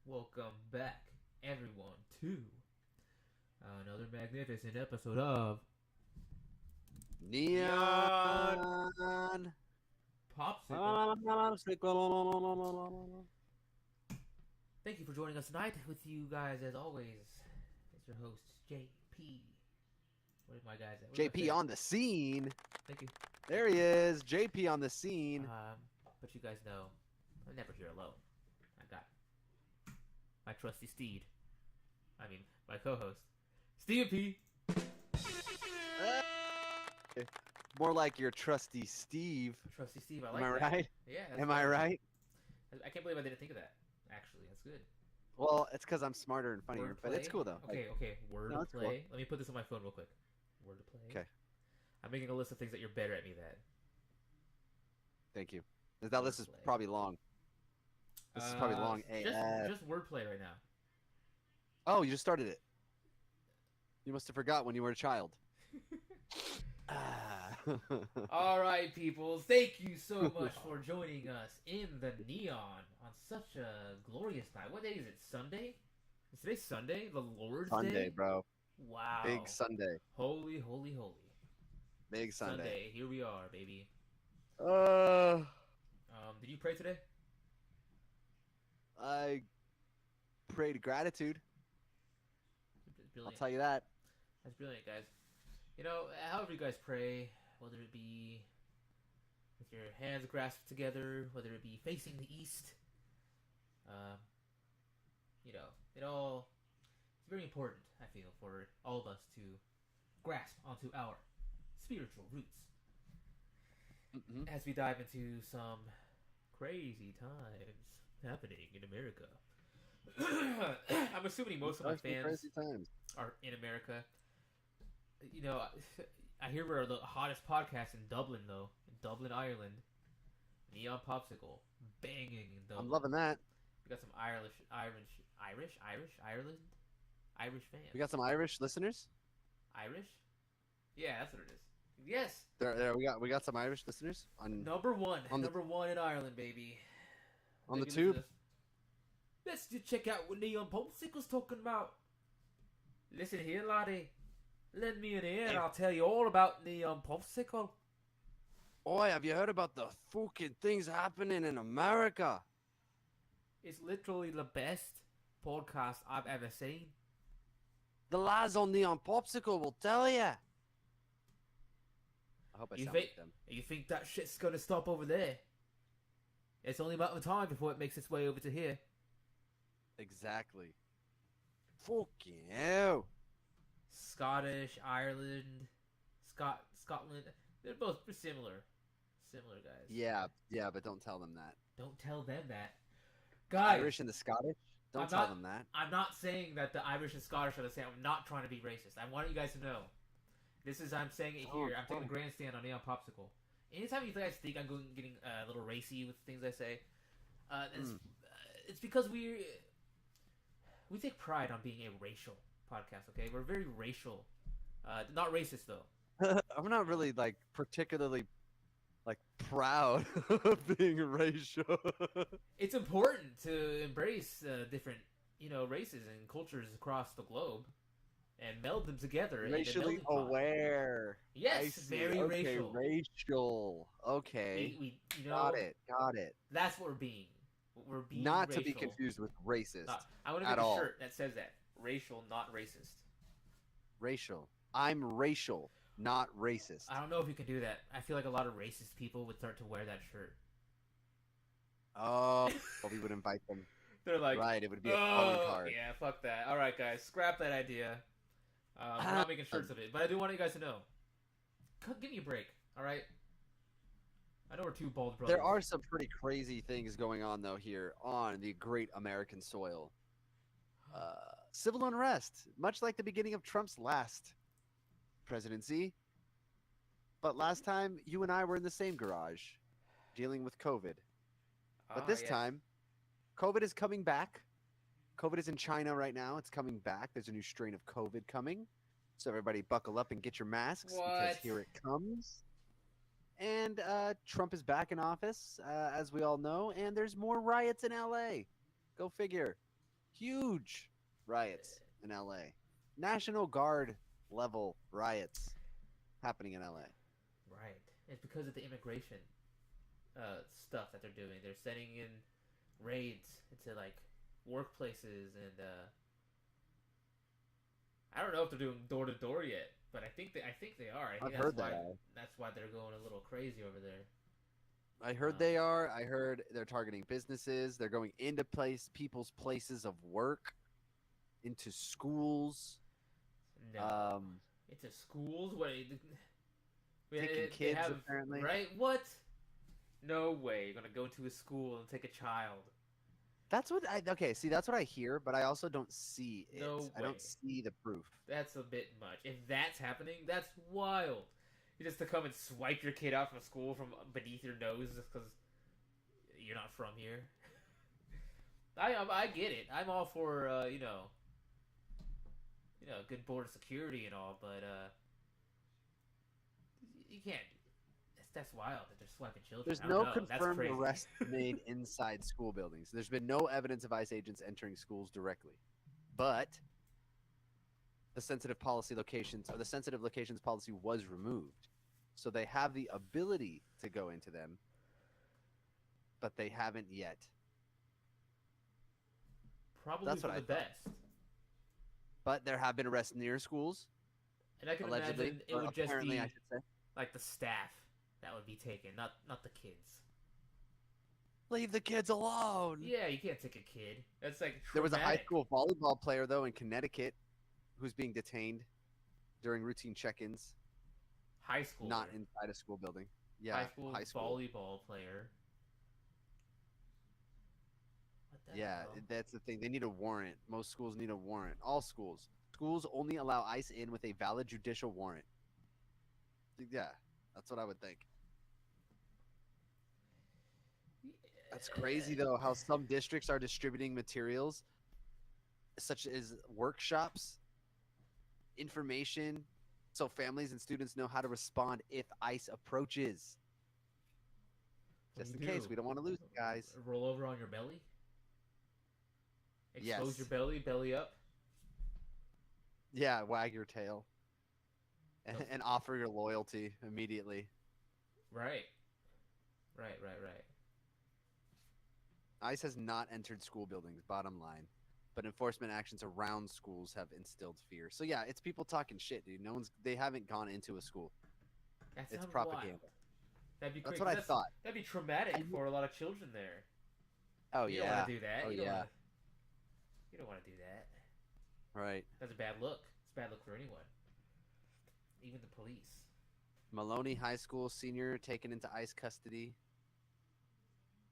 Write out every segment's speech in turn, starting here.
Welcome back, everyone, to another magnificent episode of Neon Neon. Popsicle. Thank you for joining us tonight. With you guys, as always, it's your host, JP. Where's my guys at? JP on the scene. Thank you. There he is. JP on the scene. But you guys know, I'm never here alone. I got my trusty steed. I mean, my co-host, Steve P. More like your trusty Steve. Trusty Steve, I Am like I that. right? Yeah. Am I right? I can't believe I didn't think of that. Actually, that's good. Well, it's because I'm smarter and funnier, but it's Wordplay? cool though. Okay. Word No, to it's cool. play. Let me put this on my phone real quick. Word to play. Okay. I'm making a list of things that you're better at me at. Thank you. That list is Wordplay. probably long. This is probably long. Just wordplay right now. Oh, you just started it. You must have forgot when you were a child. All right, people. Thank you so much for joining us in the Neon on such a glorious night. What day is it? Sunday? Is today Sunday? The Lord's Day? Sunday, bro. Wow. Big Sunday. Holy, holy, holy. Big Sunday. Here we are, baby. Did you pray today? I prayed gratitude. Brilliant. I'll tell you that. That's brilliant, guys. You know, however you guys pray, whether it be with your hands grasped together, whether it be facing the east, you know, it's very important, I feel, for all of us to grasp onto our spiritual roots as we dive into some crazy times happening in America. I'm assuming most of my fans Crazy times. are in America. You know, I hear we're the hottest podcast in Dublin, though. In Dublin, Ireland. Neon Popsicle. Banging in Dublin. I'm loving that. We got some Irish fans. We got some Irish listeners. Irish? Yeah, that's what it is. Yes! There. We got some Irish listeners on Number one the in Ireland, baby. on the Maybe tube. Let's just check out what Neon Popsicle's talking about. Listen here, laddie. Lend me an ear and I'll tell you all about Neon Popsicle. Oi, have you heard about the fucking things happening in America? It's literally the best podcast I've ever seen. The lads on Neon Popsicle will tell you. I hope I You sound think like them. you think that shit's gonna stop over there? It's only a matter of time before it makes its way over to here. Exactly. Fucking hell. Scottish, Ireland, Scotland. They're both similar. Similar guys. Yeah, but don't tell them that. Don't tell them that. Guys, Irish and the Scottish? Don't I'm tell not- them that. I'm not saying that the Irish and Scottish are the same. I'm not trying to be racist. I want you guys to know. I'm saying it here. I'm taking a grandstand on Neon Popsicle. Anytime you guys think I'm getting a little racy with things I say, it's because we take pride on being a racial podcast. Okay, we're very racial, not racist though. I'm not really particularly proud of being racial. It's important to embrace different races and cultures across the globe and meld them together. Racially aware. Yes, very okay, racial. Racial. Okay. We Got it. That's what we're being. We're being Not racial. to be confused with racist. I want to make a shirt that says that. Racial, not racist. Racial. I'm racial, not racist. I don't know if you can do that. I feel like a lot of racist people would start to wear that shirt. Oh, well, we would invite them. They're like, right, it would be a calling card. Yeah, fuck that. All right, guys, scrap that idea. We're not making shirts of it, but I do want you guys to know. Give me a break, all right? I know we're two bald brothers. There are some pretty crazy things going on, though, here on the great American soil. Civil unrest, much like the beginning of Trump's last presidency. But last time, you and I were in the same garage, dealing with COVID. But this time, COVID is coming back. COVID is in China right now. It's coming back. There's a new strain of COVID coming. So everybody buckle up and get your masks because here it comes. And Trump is back in office, as we all know. And there's more riots in LA. Go figure. Huge riots in LA. National Guard level riots happening in LA. Right. It's because of the immigration stuff that they're doing. They're sending in raids into like workplaces and I don't know if they're doing door to door yet, but I think they are. I think I've heard that's why they're going a little crazy over there. I heard they are. I heard they're targeting businesses. They're going into people's places of work, into schools. No, Um, into schools. What? taking kids apparently. Right? What? No way. You're gonna go to a school and take a child. That's what I okay. See, that's what I hear, but I also don't see it. No I way. don't see the proof. That's a bit much. If that's happening, that's wild. You just to come and swipe your kid out from school from beneath your nose just because you're not from here. I get it. I'm all for good border security and all, but you can't. That's wild that they're swiping children. There's I no don't know. That's confirmed crazy. arrests made inside school buildings. There's been no evidence of ICE agents entering schools directly, but the sensitive locations policy was removed, so they have the ability to go into them, but they haven't yet. Probably That's for what the I thought. best. But there have been arrests near schools, And I can allegedly. imagine it Or would just apparently, be I should say. like the staff that would be taken, not the kids. Leave the kids alone. Yeah, you can't take a kid. That's like traumatic. There was a high school volleyball player though in Connecticut who's being detained during routine check-ins, High school. not inside a school building. Yeah, high school volleyball player. What the Yeah, hell? that's the thing. They need a warrant. Most schools need a warrant. All schools. Schools only allow ICE in with a valid judicial warrant. Yeah, that's what I would think. That's crazy though, how some districts are distributing materials such as workshops, information, so families and students know how to respond if ICE approaches. What Just do in you case do? we don't want to lose it, guys. Roll over on your belly. Expose Yes. your belly up. Yeah, wag your tail. And, Nope. and offer your loyalty immediately. Right. Right. ICE has not entered school buildings, bottom line. But enforcement actions around schools have instilled fear. So yeah, it's people talking shit, dude. They haven't gone into a school. That It's sounds propaganda. wild. That'd be That's crazy. what I thought. That'd be traumatic And- for a lot of children there. Oh You don't yeah. want to do that. Oh you don't yeah. Wanna, you don't want to do that. Right. That's a bad look. It's a bad look for anyone. Even the police. Maloney High School senior taken into ICE custody.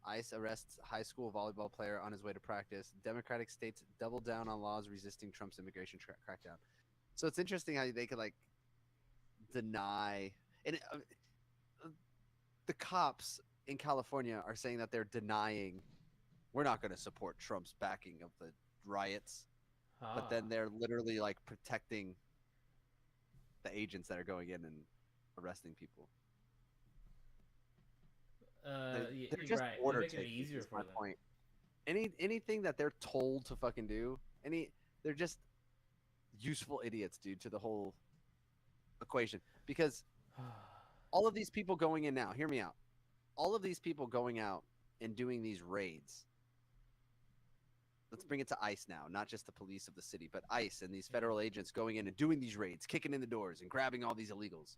ICE arrests high school volleyball player on his way to practice. Democratic states double down on laws resisting Trump's immigration crackdown. So it's interesting how they could like deny and the cops in California are saying that they're denying we're not going to support Trump's backing of the riots, but then they're literally like protecting the agents that are going in and arresting people. They're just right. order They're making it takers, easier is for my them. point. Anything that they're told to fucking do, they're just useful idiots, dude, to the whole equation. Because all of these people going in now, hear me out. All of these people going out and doing these raids. Let's bring it to ICE now, not just the police of the city, but ICE and these federal agents going in and doing these raids, kicking in the doors and grabbing all these illegals,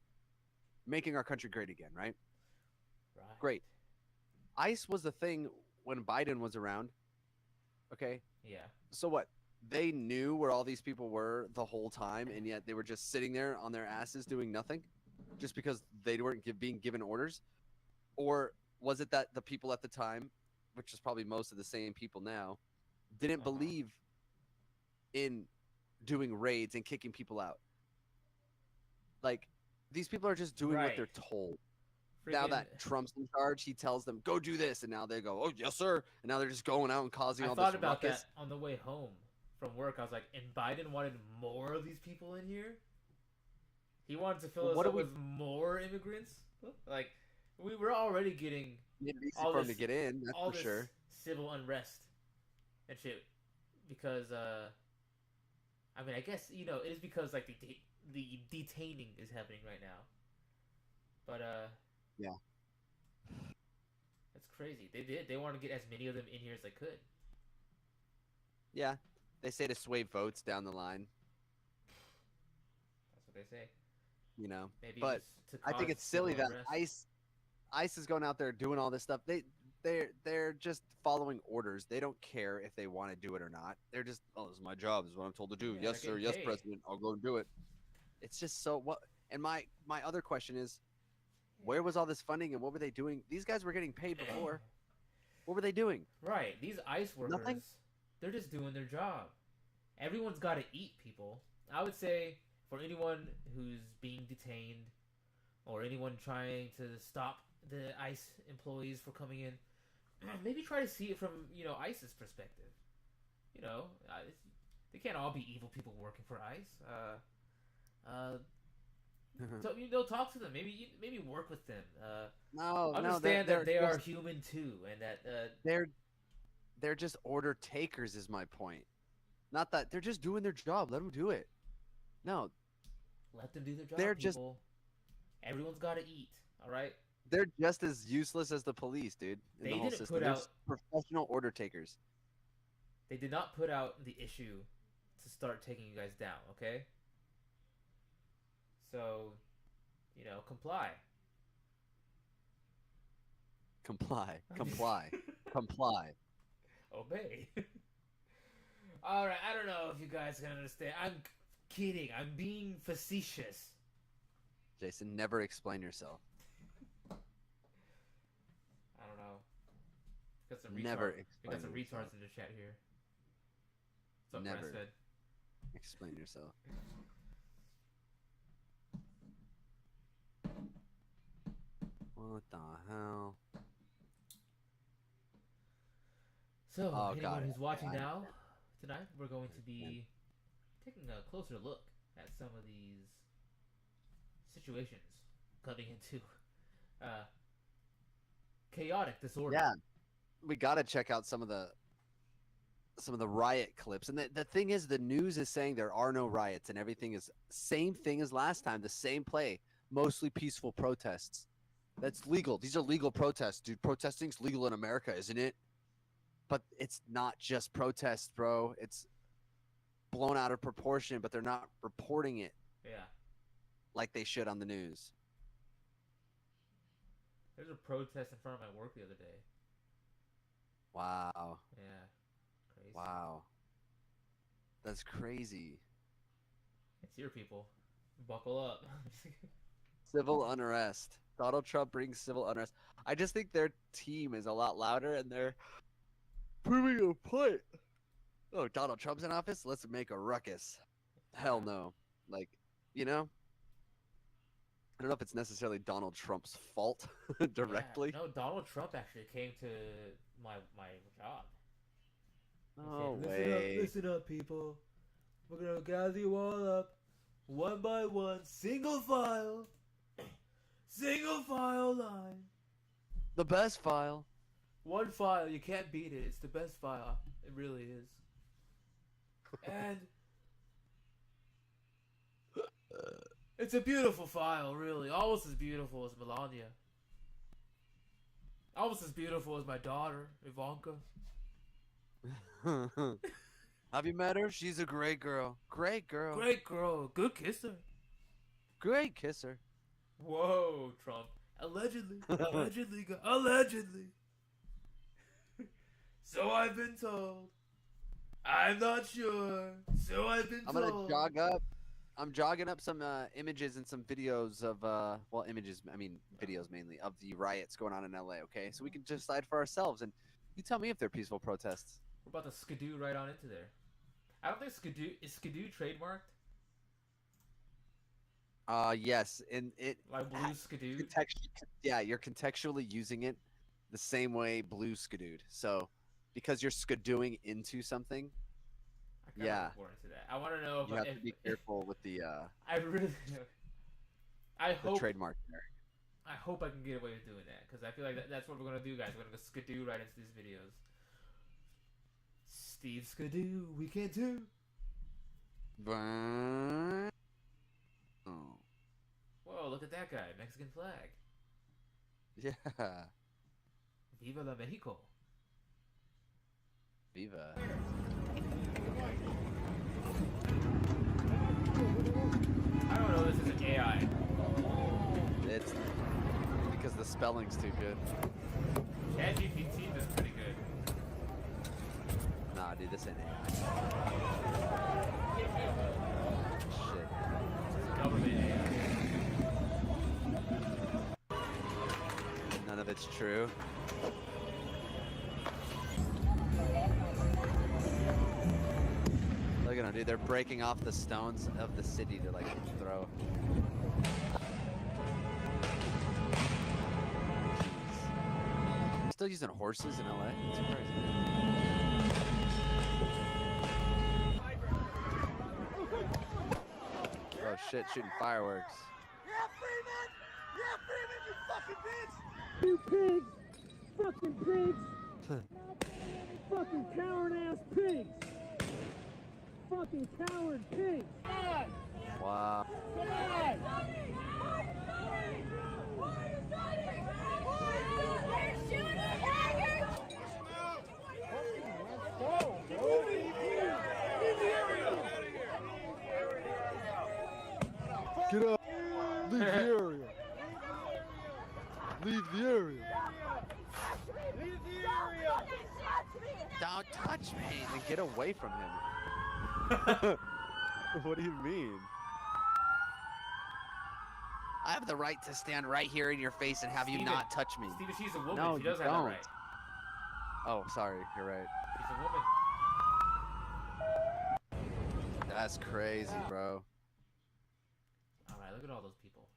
making our country great again, right? Right. Great. ICE was the thing when Biden was around. Okay. Yeah. So what? They knew where all these people were the whole time, and yet they were just sitting there on their asses doing nothing, just because they weren't being given orders? Or was it that the people at the time, which is probably most of the same people now, didn't believe in doing raids and kicking people out? Like, these people are just doing what they're told. Now that Trump's in charge, he tells them, go do this. And now they go, oh, yes, sir. And now they're just going out and causing all this ruckus. I thought about that on the way home from work. I was like, and Biden wanted more of these people in here? He wanted to fill us up with more immigrants? Like, we were already getting all this, for him to get in, that's all for sure. Civil unrest and shit because I mean, I guess it is because like the detaining is happening right now. But Yeah. that's crazy. They want to get as many of them in here as they could. Yeah. They say to sway votes down the line, That's what they say. you know. Maybe it was But to I think cause it's silly civil that unrest. ICE is going out there doing all this stuff. They're just following orders. They don't care if they want to do it or not. They're just, oh, this is my job. This is what I'm told to do. Yeah, they're Yes, sir. getting Yes, paid. President. I'll go and do it. It's just so what. And my other question is, where was all this funding and what were they doing? These guys were getting paid before. What were they doing? Right. These ICE workers, Nothing. they're just doing their job. Everyone's got to eat, people. I would say for anyone who's being detained or anyone trying to stop the ICE employees from coming in, maybe try to see it from ICE's perspective. They can't all be evil people working for ICE. So talk to them. Maybe work with them. No, Understand that they are human too, and that they're just order takers. Is my point. Not that they're just doing their job. Let them do it. No, let them do their job. they're people. Everyone's got to eat. All right. They're just as useless as the police, dude. In the whole didn't system, put they're out. just professional order takers. They did not put out the issue to start taking you guys down. Okay. So, comply. Comply. Comply. Comply. Obey. All right. I don't know if you guys can understand. I'm kidding. I'm being facetious. Jason, never explain yourself. I don't know. Got some Never we explain got some yourself. retards in the chat here. What's up, Never Preston? explain yourself. What the hell? So, Oh, anyone got it. who's watching Got it. now, tonight we're going to be taking a closer look at some of these situations coming into chaotic disorder. Yeah, we got to check out some of the riot clips. And the thing is, the news is saying there are no riots and everything is same thing as last time, the same play, mostly peaceful protests. That's legal. These are legal protests, dude. Protesting's legal in America, isn't it? But it's not just protests, bro. It's blown out of proportion, but they're not reporting it Yeah. like they should on the news. There's a protest in front of my work the other day. Wow. Yeah. Crazy. Wow. That's crazy. It's here, people. Buckle up. Civil unrest. Donald Trump brings civil unrest. I just think their team is a lot louder and they're proving a point. Oh, Donald Trump's in office? Let's make a ruckus. Hell no. Like, I don't know if it's necessarily Donald Trump's fault directly. Yeah. No, Donald Trump actually came to my job. No He said, way. Listen up, people. We're gonna gather you all up, one by one, single file line. The best file. One file, you can't beat it. It's the best file. It really is. And it's a beautiful file, really. Almost as beautiful as Melania. Almost as beautiful as my daughter, Ivanka. Have you met her? She's a great girl. Great girl. Great girl. Good kisser. Great kisser. Whoa, Trump. Allegedly. Allegedly. So I've been told. I'm not sure. So I've been told. I'm gonna jog up. I'm jogging up some images and some videos of videos mainly of the riots going on in LA. Okay, so we can decide for ourselves, and you tell me if they're peaceful protests. We're about to skidoo right on into there. I don't think skidoo trademarked. Yes, and it Like blue skidoo. yeah, you're contextually using it the same way blue skidooed. So because you're skidooing into something, I kinda look more into that. I want to know if you have to be careful with the I really. I the hope. trademark there. I hope I can get away with doing that because I feel like that's what we're gonna do, guys. We're gonna skidoo right into these videos. Steve Skidoo, we can do. Oh. Whoa, look at that guy. Mexican flag. Yeah. Viva la Mexico. Viva. I don't know, this is an AI. It's because the spelling's too good. ChatGPT is pretty good. Nah, dude, this ain't AI. Shit. Government AI. None of it's true. Look at them, dude. They're breaking off the stones of the city to like throw. Jeez. Still using horses in LA? It's crazy. Oh shit, shooting fireworks. Yeah, Freeman! Yeah, Freeman, you fucking pigs! Fucking pigs! Fucking coward-ass pigs! Fucking coward pigs! God! Wow. God! Get up! Leave the area! Leave the area! Leave the area! Don't touch me! And get away from him. What do you mean? I have the right to stand right here in your face and have you Steven. not touch me. Steven, she's a woman. No, she does you have that don't. right. Oh, sorry. You're right. She's a woman. That's crazy, bro. Alright, look at all those people.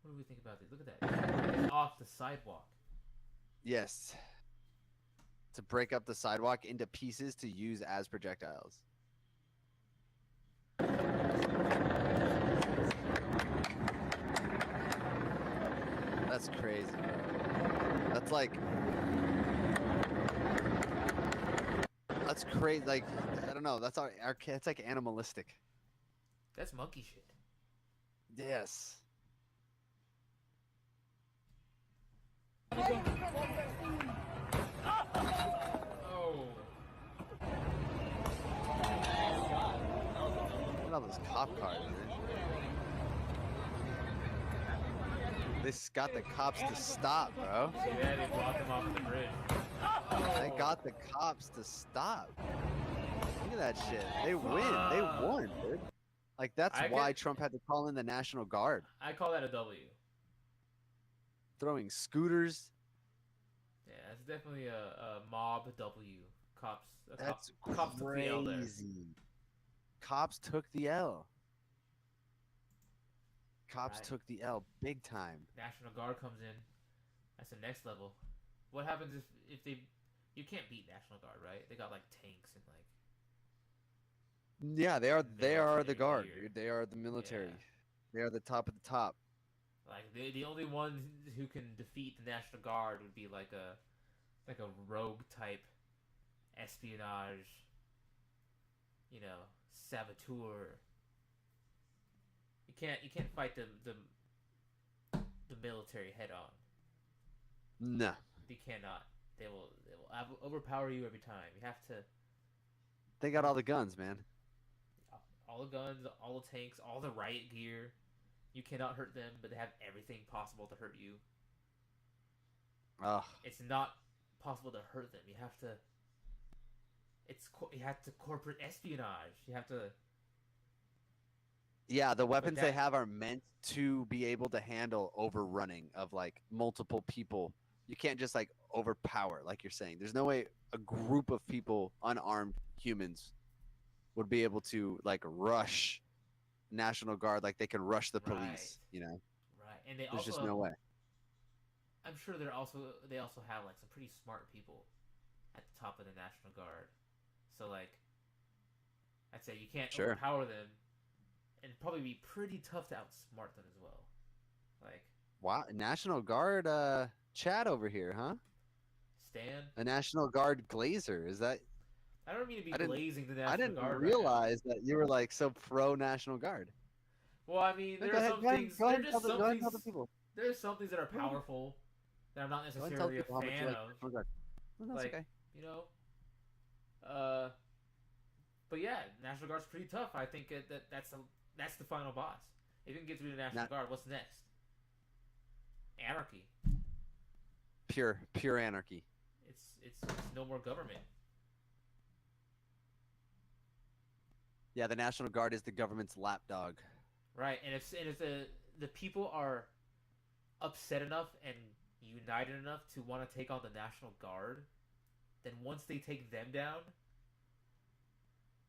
What do we think about this? Look at that. Off the sidewalk. Yes. To break up the sidewalk into pieces to use as projectiles. That's crazy, bro. That's like... That's crazy. Like, I don't know. That's it's like animalistic. That's monkey shit. Yes. Oh. Look at all those cop cars, man. They got the cops to stop, bro. See that? They blocked him off the bridge. They got the cops to stop. Look at that shit. They win. They won, dude. Like, that's why Trump had to call in the National Guard. I call that a W. Throwing scooters. Yeah, it's definitely a mob W. Cops. That's cops took the L there. crazy. Cops took the L. Cops Right. took the L big time. National Guard comes in. That's the next level. What happens if they... You can't beat National Guard, right? They got like tanks and like... Yeah, they are the Military guard, gear. dude. They are the military. Yeah. They are the top of the top. Like the only one who can defeat the National Guard would be like a rogue type espionage, you know, saboteur. You can't fight the military head on. No. You cannot. They will overpower you every time. You have to They got all the guns, man. all the guns, all the tanks, all the riot gear. You cannot hurt them, but they have everything possible to hurt you. Ugh. It's not possible to hurt them. You have to. You have to corporate espionage. You have to. Yeah, the weapons they that- have are meant to be able to handle overrunning of like multiple people. You can't just like overpower, like you're saying. There's no way a group of people, unarmed humans, would be able to like rush National Guard like they can rush the police. Right. You know, Right, and they there's also. just no way. I'm sure they also have like some pretty smart people at the top of the National Guard. So like, I'd say you can't Sure. overpower them, and it'd probably be pretty tough to outsmart them as well. Like, Wow, National Guard. Chad over here, huh? Stan. A National Guard glazer. Is that? I don't mean to be I didn't- glazing the I National didn't Guard realize that you were like so pro National Guard. right now. Well, I mean, No, there go are ahead, some go ahead, things. go There ahead are and tell just the, some go ahead and tell the things. people. There's some things that are Go ahead. powerful that I'm not Go ahead and tell necessarily a people how much fan you like of. National Guard. No, that's Like, okay. you know, uh, but yeah, National Guard's pretty tough. I think that's the final boss. If you can get through the National Guard, what's next? Anarchy. Pure anarchy. It's no more government. Yeah, the National Guard is the government's lapdog. Right, and if the people are upset enough and united enough to want to take on the National Guard, then once they take them down,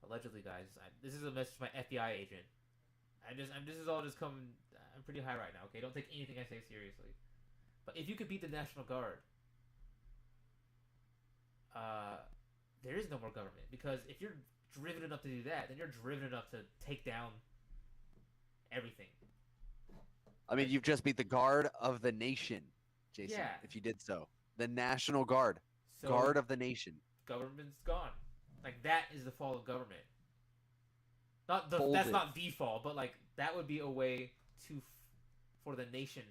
allegedly, guys, this is a message to my FBI agent. This is all just coming. I'm pretty high right now. Okay, don't take anything I say seriously. But if you could beat the National Guard, there is no more government, because if you're driven enough to do that, then you're driven enough to take down everything. I mean, you've just beat the guard of the nation, Jason. Yeah. If you did so, the National Guard, So guard of the nation. government's gone. Like, that is the fall of government. That's Folded. not the fall, but like that would be a way for the nation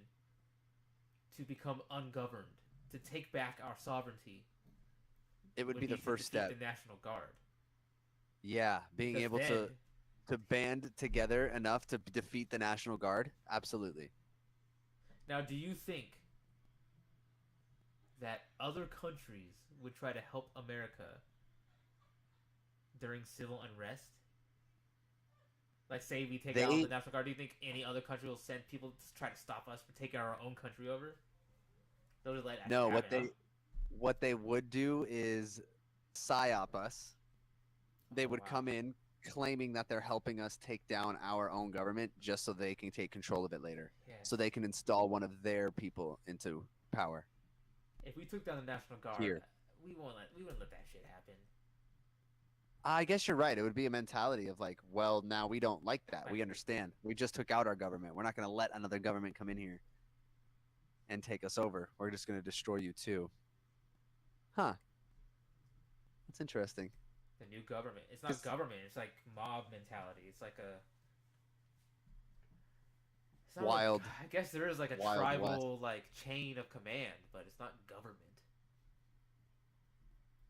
to become ungoverned, to take back our sovereignty. It would be the to first defeat step. The National Guard. Yeah, being Because able then- to band together enough to defeat the National Guard. Absolutely. Now, do you think that other countries would try to help America during civil unrest? Like, say we take out the National Guard, do you think any other country will send people to try to stop us from taking our own country over? They'll just let it No, happen, what they would do is psyop us. They would wow. come in claiming that they're helping us take down our own government just so they can take control of it later. Yeah. So they can install one of their people into power. If we took down the National Guard, Here. we wouldn't let that shit happen. I guess you're right. It would be a mentality of like, well, now we don't like that. We Right. understand. We just took out our government. We're not going to let another government come in here and take us over. We're just going to destroy you too. Huh. That's interesting. The new government. It's 'Cause- not government. It's like mob mentality. It's like a. It's not Wild. Like, I guess there is like a Wild tribal like chain of command, but it's not government.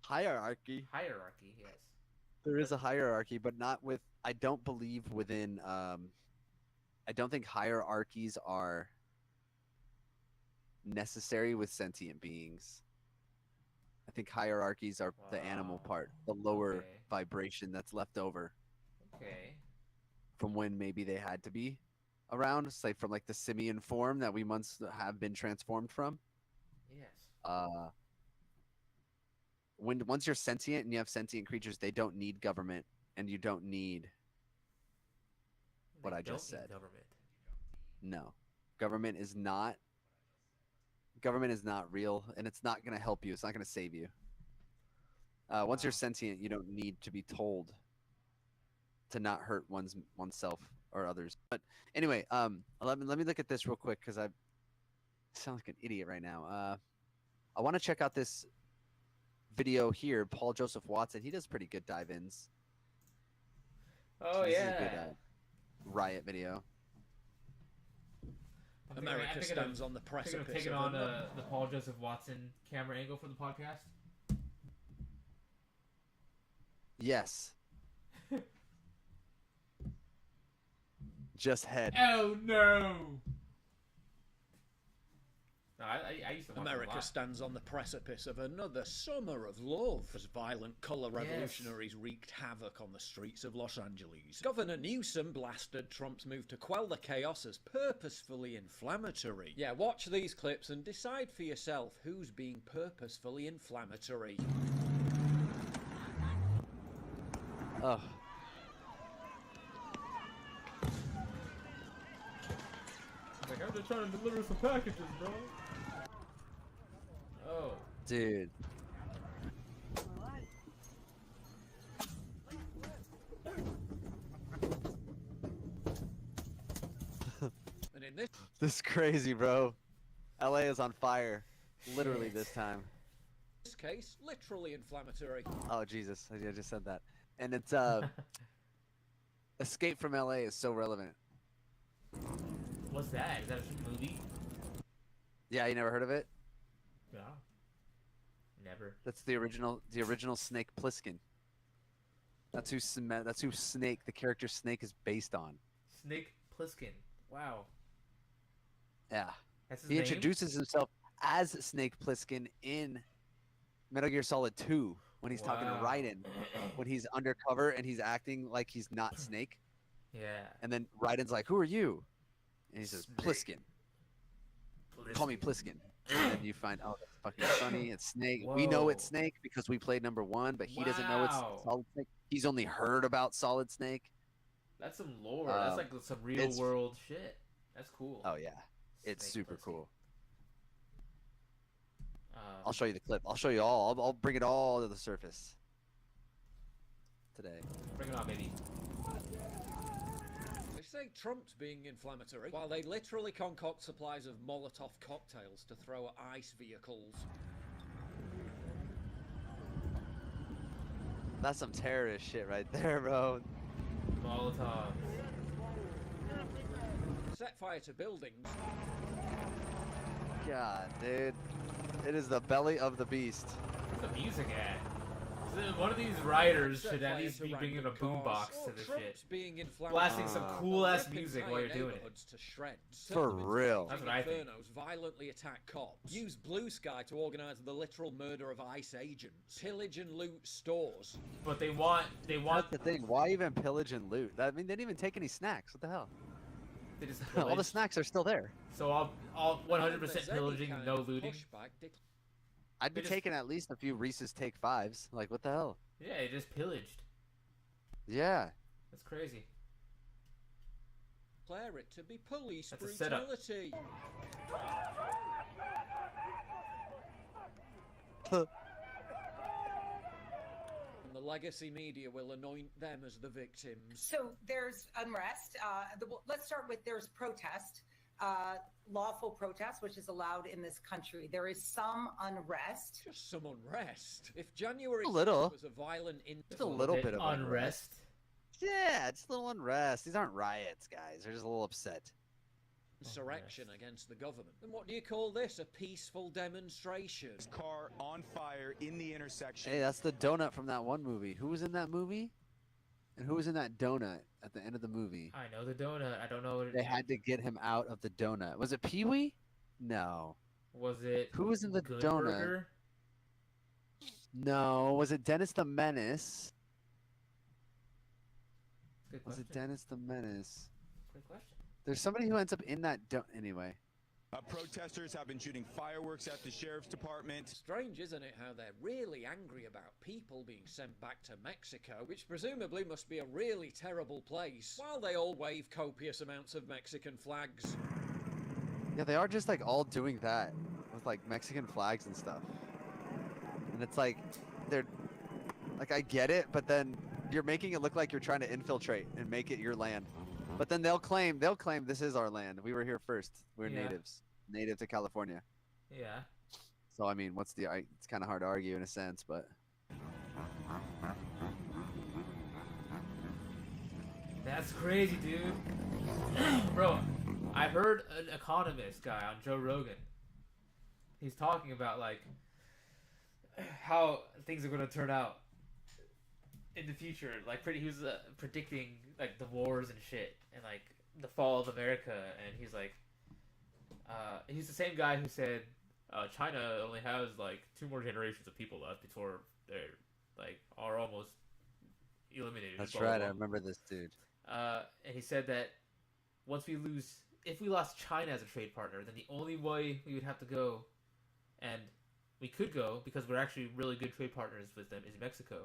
Hierarchy. Hierarchy, yes. There is a hierarchy, but not with. I don't believe within. I don't think hierarchies are necessary with sentient beings. I think hierarchies are the animal Wow. part, the lower Okay. vibration that's left over Okay. from when maybe they had to be around, say from like the simian form that we once have been transformed from. Yes. Once you're sentient and you have sentient creatures, they don't need government, and you don't need what They I just don't need said. Government. no. Government is not real, and it's not going to help you. It's not going to save you. Once you're Wow. sentient, you don't need to be told to not hurt oneself or others. But anyway, let me look at this real quick because I sound like an idiot right now. I want to check out this video here. Paul Joseph Watson, he does pretty good dive-ins. Oh This is a yeah. good, riot video. I'm thinking- America I'm thinking stands of, on the thinking of precipice taking of on another- the Paul Joseph Watson camera angle for the podcast. Yes. Just head. Oh no! No, I used to watch it a America lot. stands on the precipice of another summer of love as violent colour revolutionaries wreaked havoc on the streets of Los Angeles. Governor Newsom blasted Trump's move to quell the chaos as purposefully inflammatory. Yeah, watch these clips and decide for yourself who's being purposefully inflammatory. Oh. Like, I'm just trying to deliver some packages, bro. Oh. Dude. And in this This is crazy, bro. LA is on fire. Literally Shit. this time. In this case, literally inflammatory. Oh Jesus, I just said that. And it's Escape from LA is so relevant. What's that? Is that a movie? Yeah, you never heard of it? No. Never. That's the original Snake Plissken. That's who Snake, the character Snake, is based on. Snake Plissken. Wow. Yeah. That's his He name? introduces himself as Snake Plissken in Metal Gear Solid 2 when he's talking to Wow. Raiden, when he's undercover and he's acting like he's not Snake. Yeah. And then Raiden's like, "Who are you?" And he says, Snake. "Pliskin. Call me Pliskin." And then you find, oh, that's fucking funny. It's Snake. Whoa. We know it's Snake because we played number 1, but he doesn't know it's Wow. Solid Snake. He's only heard about Solid Snake. That's some lore. That's like some real world shit. That's cool. Oh yeah, it's Snake super Plissken. cool. I'll show you the clip. I'll show you all. I'll bring it all to the surface today. Bring it on, baby. They say Trump's being inflammatory, while they literally concoct supplies of Molotov cocktails to throw at ICE vehicles. That's some terrorist shit right there, bro. Molotov. Set fire to buildings. God, dude. It is the belly of the beast. Where's the music at? So one of these writers Set should at fire least to be bringing a random boombox cars. to this Trump's shit. being inflammatory. Blasting some cool ass Rip music entire while you're doing it. neighborhoods to shreds. For Turn them into real. That's what I think. Infernos violently attack cops. Use Blue Sky to organize the literal murder of ICE agents. Pillage and loot stores. But they want That's the thing. Why even pillage and loot? I mean, they didn't even take any snacks. What the hell? they just All the pillage. snacks are still there. So all 100% There's any pillaging, kind no of looting. pushback I'd be They just- taking at least a few Reese's Take Fives. Like, what the hell? Yeah, they just pillaged. Yeah. That's crazy. declare it to be police That's a setup. brutality. And the legacy media will anoint them as the victims. So there's unrest. Let's start with there's protest, lawful protest, which is allowed in this country. There is some unrest. Just some unrest. If January A little. 6th was a violent Just a little bit of unrest. Yeah, just a little unrest. These aren't riots, guys. They're just a little upset. insurrection against the government, then what do you call this? A peaceful demonstration? Car on fire in the intersection. Hey, that's the donut from that one movie. Who was in that movie? And who was in that donut at the end of the movie? I know the donut. I don't know what it They had to get him out of the donut. Was it Pee-wee? No. Was it. Who was in the Good donut? Burger? No. Was it Dennis the Menace? Good Was question. it Dennis the Menace? Good question. There's somebody who ends up in that anyway. Protesters have been shooting fireworks at the sheriff's department. Strange, isn't it, how they're really angry about people being sent back to Mexico, which presumably must be a really terrible place, while they all wave copious amounts of Mexican flags. Yeah, they are just like all doing that with like Mexican flags and stuff. And it's like they're like, I get it, but then you're making it look like you're trying to infiltrate and make it your land. But then they'll claim this is our land. We were here first. We're Yeah. native to California. Yeah. So I mean, it's kind of hard to argue in a sense, but That's crazy, dude. Bro, I heard an economist guy on Joe Rogan. He's talking about like how things are going to turn out in the future. Like he was predicting like the wars and shit and like the fall of America, and he's like he's the same guy who said China only has like 2 more generations of people left before they're like are almost eliminated. that's blah, blah, right. blah. I remember this dude. And he said that if we lost China as a trade partner, then the only way we would have to go, and we could go because we're actually really good trade partners with them, is Mexico.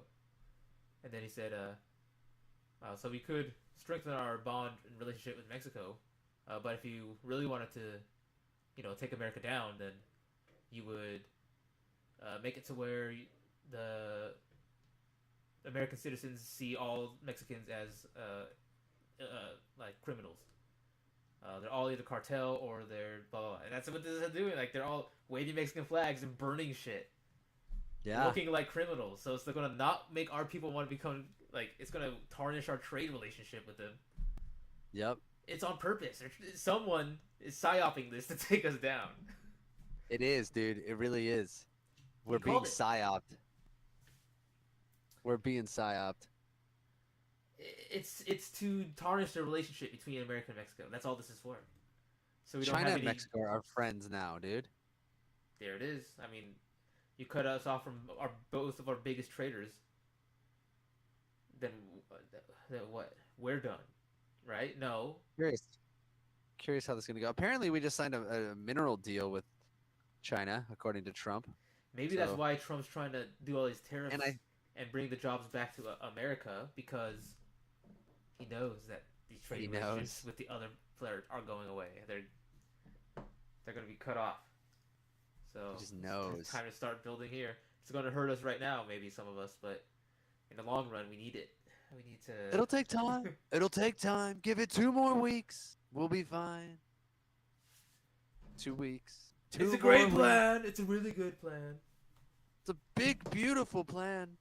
And then he said, so we could strengthen our bond and relationship with Mexico, but if you really wanted to, take America down, then you would make it to where the American citizens see all Mexicans as like criminals. They're all either cartel or they're blah, blah, blah. And that's what this is doing. Like they're all waving Mexican flags and burning shit, Yeah. looking like criminals. So it's gonna not make our people want to become like. It's gonna tarnish our trade relationship with them. Yep. It's on purpose. Someone is psyoping this to take us down. It is, dude. It really is. We're being called it. psyoped. We're being psyoped. It's to tarnish the relationship between America and Mexico. That's all this is for. So we don't China have and any... Mexico are friends now, dude. There it is. I mean, you cut us off from both of our biggest traders. Then what? We're done, right? No. Curious how this is gonna go. Apparently, we just signed a mineral deal with China, according to Trump. Maybe that's why Trump's trying to do all these tariffs And and bring the jobs back to America, because he knows that these trade relationships with the other players are going away. They're going to be cut off. So he just knows. It's time to start building here. It's going to hurt us right now, maybe some of us, but in the long run, we need it. We need to. It'll take time. It'll take time. Give it 2 more weeks. We'll be fine. 2 weeks. It's a great plan. It's a really good plan. It's a big, beautiful plan.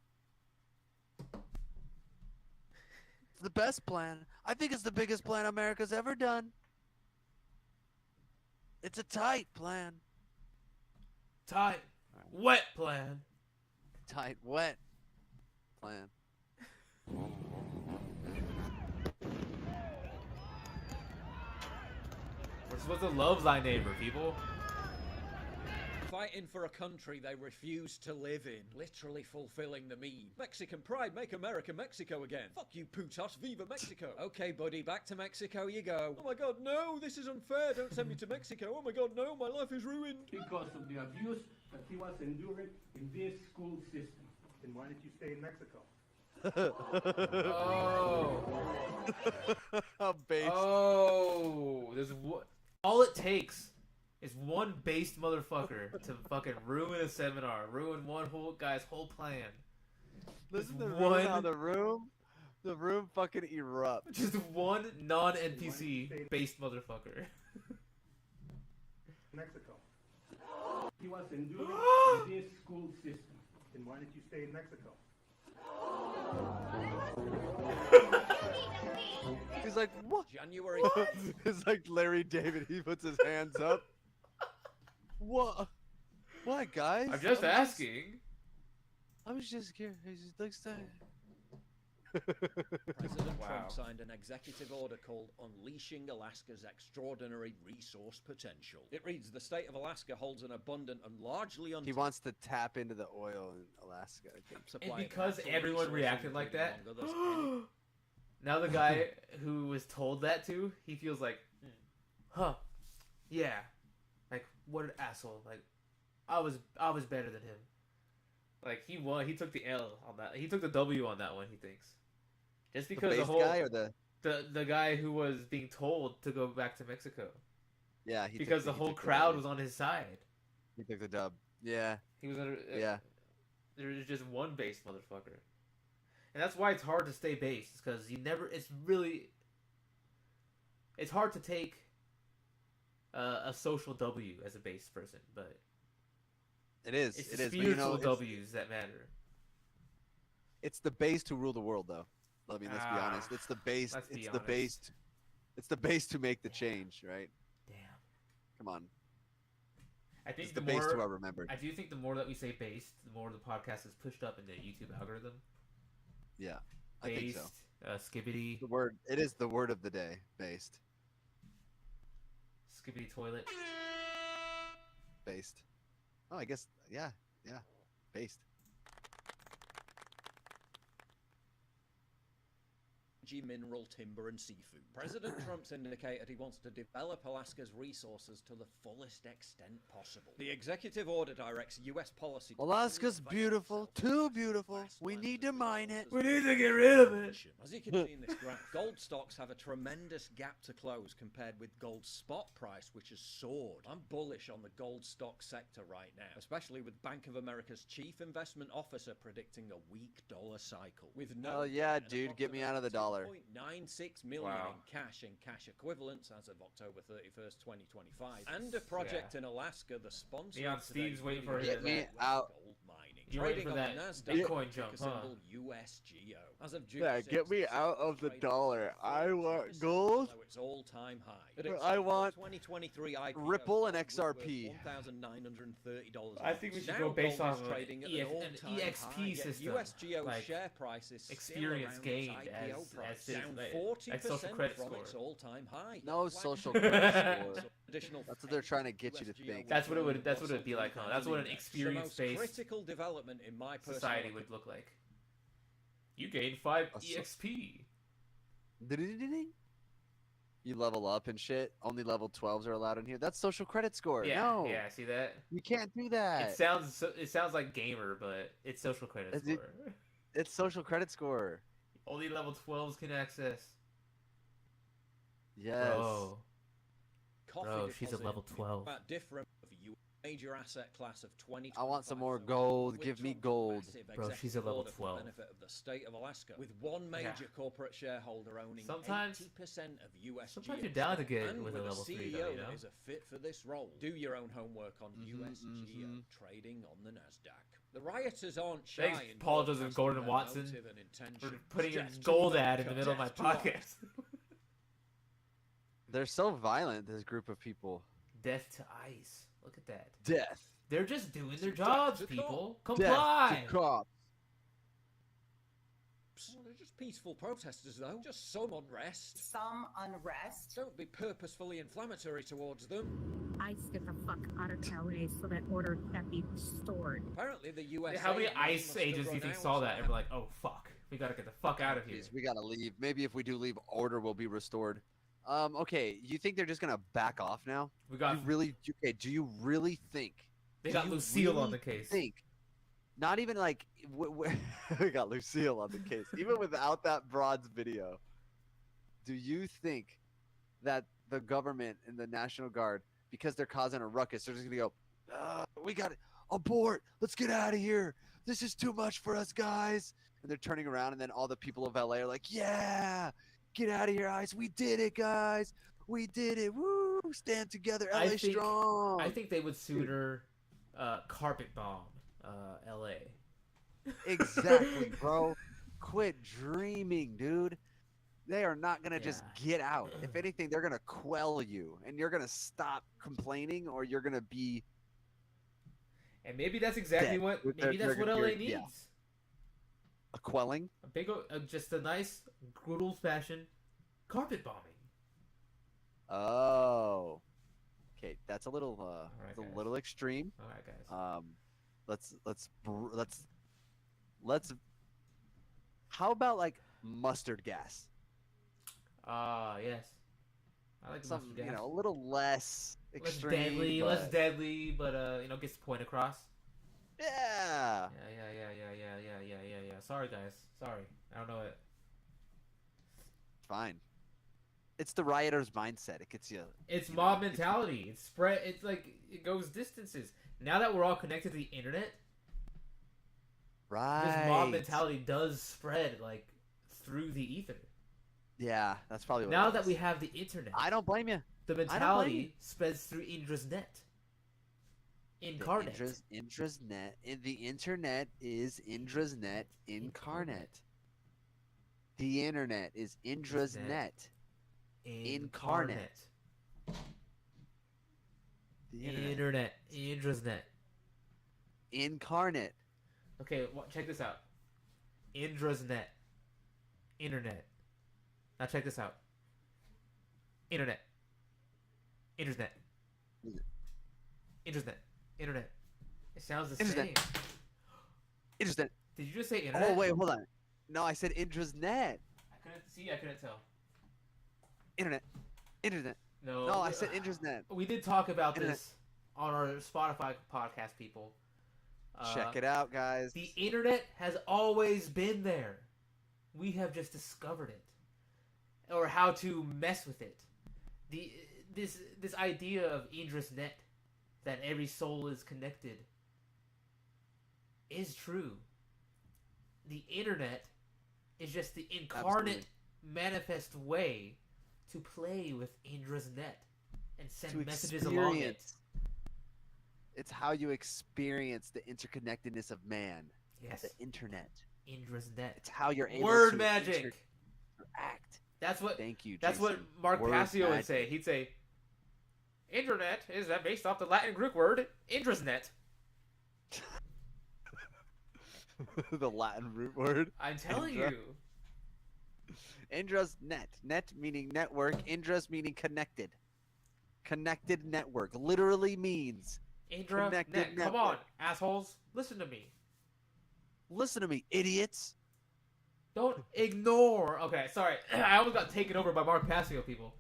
It's the best plan. I think it's the biggest plan America's ever done. It's a tight plan. Tight, wet plan. Tight, wet plan. We're supposed to love thy neighbor, people. Fighting for a country they refuse to live in, literally fulfilling the meme. Mexican pride, make America Mexico again. Fuck you, putos, viva Mexico. Okay, buddy, back to Mexico you go. Oh my god, no, this is unfair, don't send me to Mexico. Oh my god, no, my life is ruined. Because of the abuse that he was enduring in this school system. Then why did you stay in Mexico? Oh. Based. Oh. All it takes is one based motherfucker to fucking ruin a seminar, ruin one whole guy's whole plan. Listen to one- how the room fucking erupts. Just one non-NPC based motherfucker. Mexico. He was enduring in this school system. Then why did you stay in Mexico? He's like, what? January. It's like Larry David. He puts his hands up. What? What, guys? I'm just asking. I was just curious. Looks like... President Wow. Trump signed an executive order called Unleashing Alaska's Extraordinary Resource Potential. It reads, the state of Alaska holds an abundant and largely He wants to tap into the oil in Alaska, I think. And supply of because natural everyone resources reacted like including that, longer, thus any- now the guy who was told that to, he feels like, huh, yeah, like what an asshole. Like I was better than him. Like he won. He took the L on that. He took the W on that one. He thinks just because the based whole guy or the guy who was being told to go back to Mexico yeah because the whole crowd was on his side. He took the dub. Yeah. He was under. Yeah. There was just one based motherfucker. And that's why it's hard to stay based, because you never. It's really. It's hard to take a social W as a based person, but It is. it's It the is. But, spiritual it's, W's that matter. it's the base who rule the world, though. I mean, let's be honest. It's the base. Let's be It's the honest. base. It's the base to make the change, right? Damn. Come on. I think It's the the base to more our remembered. I do think the more that we say based, the more the podcast is pushed up in the YouTube algorithm. Yeah, I think Based, so. skibbity, The word. It is the word of the day. Based. skibbity toilet. Based. Oh, I guess. Yeah. Yeah. Based. mineral, timber, and seafood. President Trump's indicated he wants to develop Alaska's resources to the fullest extent possible. The executive order directs U.S. policy. to Alaska's fully avail beautiful. itself of Too vast beautiful. We lands need and to mine it. We need to get rid of it. As you can see in this graph, gold stocks have a tremendous gap to close compared with gold spot price, which has soared. I'm bullish on the gold stock sector right now, especially with Bank of America's chief investment officer predicting a weak dollar cycle. With no Oh yeah, and dude. Get me approximately out of the dollar. $1.96 million Wow. in cash equivalents as of October 31st, 2025. And a project in Alaska, the sponsor Leon of Steve's today's waiting for video Get me is out. gold mining. You're waiting Trading for on the that Nasdaq, Bitcoin ticker jump, huh? symbol USGO. As of June Yeah, get 6th, me the out stock of the traded dollar. I want 30% gold. below its all-time high. At I its April want 2023 IPO, Ripple and gold was worth XRP. $1,930. I think we should Now go based gold on is an trading at an an all-time EXP high, yet system, USGO's like share price is still experience around gained its IPO as price, its, down like, 40% social credit from score. its all-time high. No The social flagship credit score. additional That's what they're trying to get you to USGO think. That's what it would. That's what Russell it'd be like, huh? 2000 That's what an index. The experience-based most critical development in my personal society would look like. You gain 5 A so- EXP. Ding-ding-ding-ding. You level up and shit. Only level 12s are allowed in here. That's social credit score. Yeah, No, yeah. See that? you can't do that. It sounds like gamer, but it's social credit Is it- score. It's social credit score. Only level 12s can access. Yes. Bro, Coffee Bro, she's a deposit level 12. About different of you major asset class of 20. I want some more gold. Give me gold. Bro, she's a level 12. Benefit of the state of Alaska, with one major corporate shareholder owning Sometimes- 80% of US. sometimes you're down to get and with a level 3 CEO though, you know? that is a fit for this role. Do your own homework on Mhm, USGO mhm. trading on the Nasdaq. The rioters aren't shy. Thanks, in Paul Joseph broadcasting Gordon their Watson, motive and for intention. putting your Death to gold America, ad in the middle of my death to us. podcast. They're so violent, this group of people. Death to ICE. Look at that. Death. They're just doing their Death jobs, to people. Death Comply. to cops. Well, they're just peaceful protesters, though. Just some unrest. Some unrest. Don't be purposefully inflammatory towards them. ICE get the fuck out of LA so that order can be restored. Apparently, the US. How many ICE agents do you think saw that and were like, "Oh fuck, we gotta get the fuck out of here"? Please, we gotta leave. Maybe if we do leave, order will be restored. Okay. You think they're just gonna back off now? We got Okay. Do you really think? they do got you Lucille on really the case. Think. Not even like we got Lucille on the case. Even without that broad's video, do you think that the government and the National Guard, because they're causing a ruckus, they're just gonna go, "We got to abort. Let's get out of here. This is too much for us, guys." And they're turning around, and then all the people of LA are like, "Yeah, get out of here, ICE. We did it, guys. We did it. Woo! Stand together, LA strong." I think they would sooner carpet bomb LA. Exactly, bro. Quit dreaming, dude. They are not gonna just get out. If anything, they're gonna quell you, and you're gonna stop complaining, or you're gonna be And maybe that's exactly dead. what They're- maybe that's they're- what LA you're- needs. yeah. A quelling. A big, just a nice, good old fashioned carpet bombing. Oh, okay. That's a little right, it's a guys. little extreme. All right, guys. Let's. How about like mustard gas? Yes. I like the Something mustard gas. a little less less extreme. deadly, but... less deadly, but gets the point across. Yeah. Yeah. Sorry, guys. Sorry. I don't know it. Fine. It's the rioter's mindset. It gets you. It's you mob know, mentality. It's spread. It's like it goes distances. Now that we're all connected to the internet, Right. this mob mentality does spread like through the ether. Yeah, that's probably what Now it that is. we have the internet, I don't blame you. the blame you. mentality spreads through Indra's.net. Incarnate. Indra's net. The internet is Indra's net incarnate. The internet is Indra's net. Incarnate. The internet. Indra's.net. Incarnate. Okay, check this out. Indra's.net. Internet. Now check this out. Internet. Indra's.net. Indra's.net. Internet. It sounds the Indra's.net. same. Indra's net. Did you just say internet? Oh wait, hold on. No, I said Indra's net. I couldn't tell. Internet. Internet. No. No, I said Indra's net. We did talk about Internet. this on our Spotify podcast, people. Check it out, guys. The internet has always been there. We have just discovered it, or how to mess with it. This idea of Indra's.net, that every soul is connected, is true. The internet is just the incarnate manifest way to play with Indra's net and send To messages along it. It's how you experience the interconnectedness of man. Yes. The internet. Indra's net. It's how you're able Word to magic. interact. That's what. Thank you, That's what Jason. Mark Word Passio would magic. say. He'd say, "Intranet is based off the Latin Greek word intrasnet." The Latin root word. I'm telling Indra. you. Indra's net. Net meaning network. Indra's meaning connected. Connected network literally means Indra net. Connected Come on, network. assholes. Listen to me. Listen to me, idiots. Don't ignore. Okay, sorry. I almost got taken over by Mark Passio, people.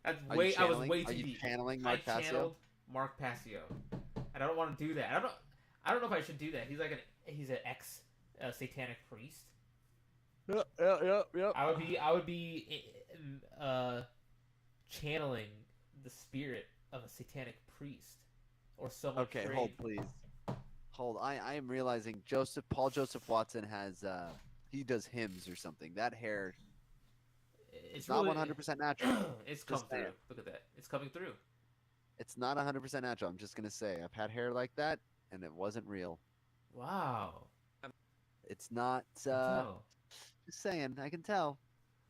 That's Are way. you I was channeling- way are too you deep. channeling Mark I Passio? channeled Mark Passio, and I don't want to do that. I don't know if I should do that. He's an ex satanic priest. Yep. I would be channeling the spirit of a satanic priest or someone. Okay, trained. hold please. Hold. I am realizing Paul Joseph Watson has he does hymns or something. That hair It's not really 100% natural. It's come Just through. saying. Look at that. It's coming through. It's not 100% natural. I'm just gonna say I've had hair like that and it wasn't real. Wow. It's not. Oh. Just saying. I can tell.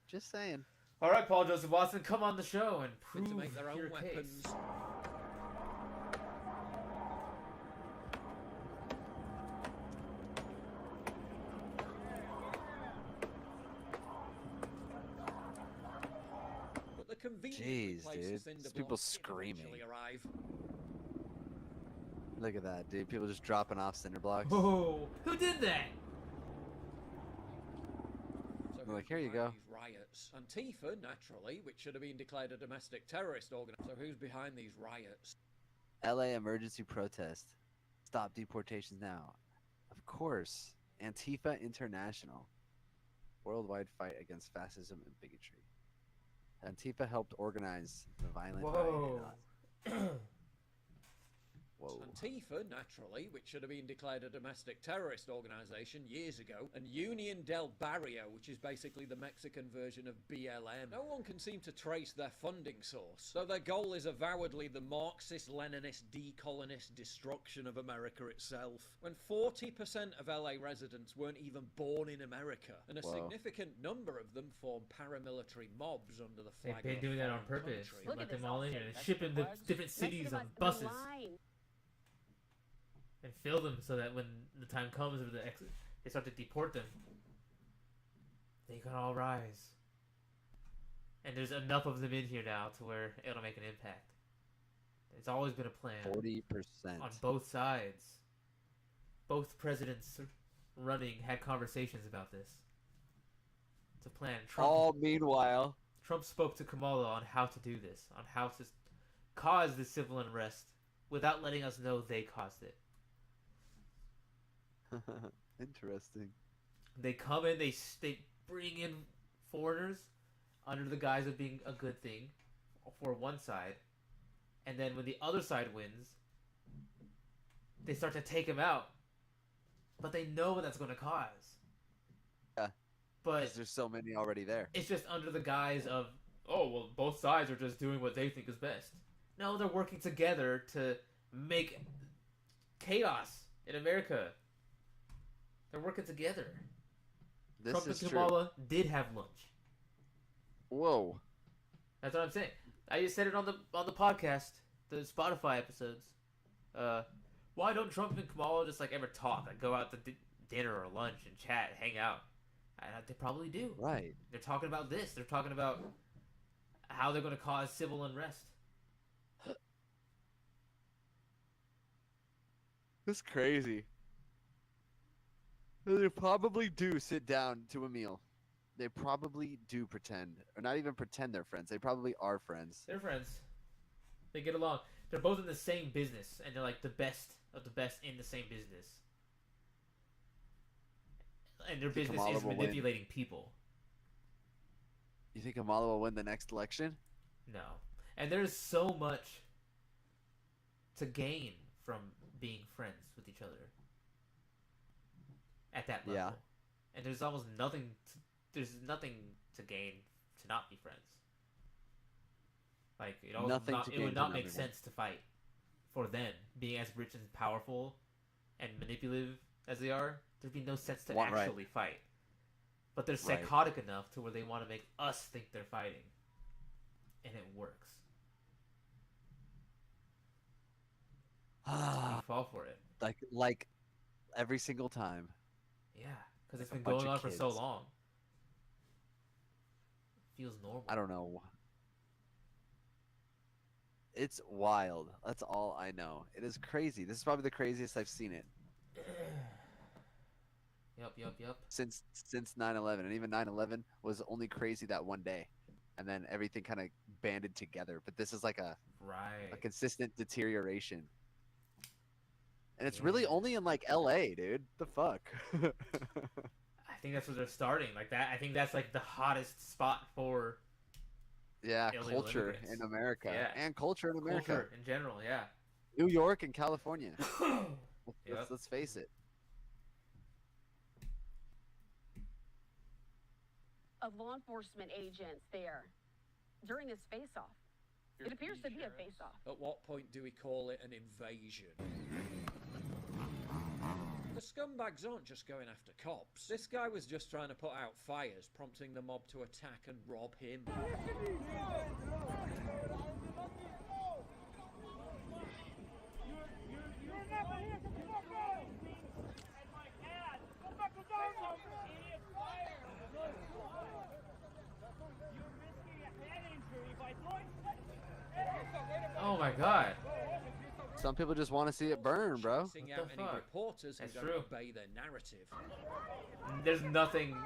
Just saying. All right, Paul Joseph Watson, come on the show and Fit prove to make their own your weapons. case. But the convenient Jeez, places dude. in These the people block screaming. eventually arrive. Look at that, dude. People just dropping off cinder blocks. Oh, who did that? So They're like, who's "Here you behind go." these riots? Antifa, naturally, which should have been declared a domestic terrorist organization. So who's behind these riots? LA emergency protest. Stop deportations now. Of course. Antifa International. Worldwide fight against fascism and bigotry. Antifa helped organize the violent Whoa. riot. Whoa. Antifa, naturally, which should have been declared a domestic terrorist organization years ago, and Union del Barrio, which is basically the Mexican version of BLM. No one can seem to trace their funding source, though their goal is avowedly the Marxist-Leninist decolonist destruction of America itself. When 40% of LA residents weren't even born in America, and a Whoa. significant number of them form paramilitary mobs under the They've flag been of a doing that on foreign purpose. country. They Look let at them this all in here outfit. and That's ship the them to flags. different cities on buses and fill them so that when the time comes for they start to deport them, they can all rise. And there's enough of them in here now to where it'll make an impact. It's always been a plan 40%. on both sides. Both presidents running had conversations about this. It's a plan. All meanwhile. Trump spoke to Kamala on how to do this, on how to cause this civil unrest without letting us know they caused it. Interesting. They come in, they bring in foreigners under the guise of being a good thing for one side, and then when the other side wins, they start to take them out. But they know what that's going to cause. Yeah. But Because there's so many already there. it's just under the guise of, oh, well, both sides are just doing what they think is best. No, they're working together to make chaos in America. They're working together. This Trump is and true. Kamala did have lunch. Whoa. That's what I'm saying. I just said it on the podcast, the Spotify episodes. Why don't Trump and Kamala just like ever talk? Like go out to dinner or lunch and chat, hang out. They probably do. Right. They're talking about this. They're talking about how they're going to cause civil unrest. That's crazy. They probably do sit down to a meal. They probably do pretend, or not even pretend they're friends. They probably are friends. They're friends. They get along. They're both in the same business, and they're like the best of the best in the same business. And their Think business Kamala is will win? manipulating people. You think Kamala will win the next election? No. And there's so much to gain from being friends with each other at that level. Yeah. And there's almost nothing there's nothing to gain to not be friends. Like it would not make sense to fight for them being as rich and powerful and manipulative as they are. There'd be no sense to actually fight. But they're psychotic enough to where they want to make us think they're fighting, and it works. We fall for it. Like every single time. Yeah, because it's been going on for so long. It feels normal. I don't know. It's wild. That's all I know. It is crazy. This is probably the craziest I've seen it. Yep. Since 9/11, and even 9/11 was only crazy that one day, and then everything kind of banded together. But this is like a consistent deterioration, and it's really only in like LA, dude. The fuck. I think that's what they're starting like that. I think that's like the hottest spot for. Yeah, culture in America. Yeah. And culture in America. Culture in general, yeah. New York and California. Let's face it. Of law enforcement agents there during this face-off. It appears to be a face-off. At what point do we call it an invasion? The scumbags aren't just going after cops. This guy was just trying to put out fires, prompting the mob to attack and rob him. Oh my god. Some people just want to see it burn, bro. Out any reporters who don't obey their narrative. There's nothing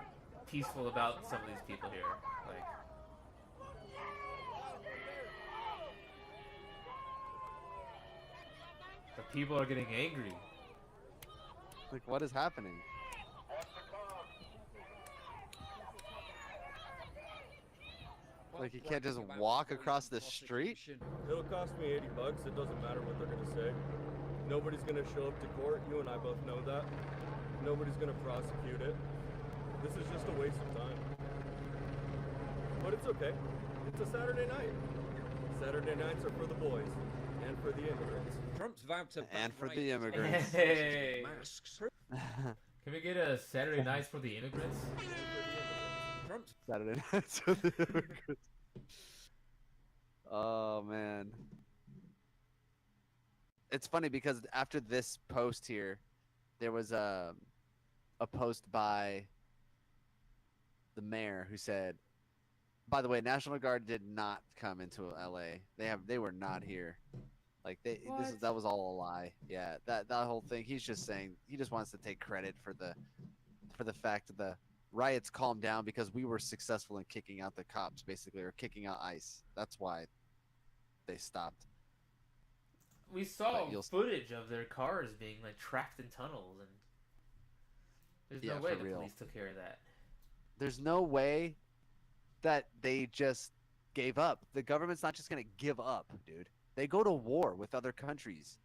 peaceful about some of these people here. Like, the people are getting angry. Like, what is happening? Like, you can't just walk across the street? It'll cost me $80. It doesn't matter what they're going to say. Nobody's going to show up to court. You and I both know that. Nobody's going to prosecute it. This is just a waste of time. But it's okay. It's a Saturday night. Saturday nights are for the boys and for the immigrants. Trump's vowed to and for the immigrants. Hey. Can we get a Saturday nights for the immigrants? Trump's Saturday nights for the immigrants. Oh man. It's funny because after this post here, there was a post by the mayor who said, by the way, National Guard did not come into LA. They were not here. Like that was all a lie. Yeah, that whole thing. He's just saying he just wants to take credit for the fact that the riots calmed down because we were successful in kicking out the cops, basically, or kicking out ICE. That's why they stopped. We saw footage of their cars being like trapped in tunnels, and there's no way the police took care of that. There's no way that they just gave up. The government's not just gonna give up, dude. They go to war with other countries.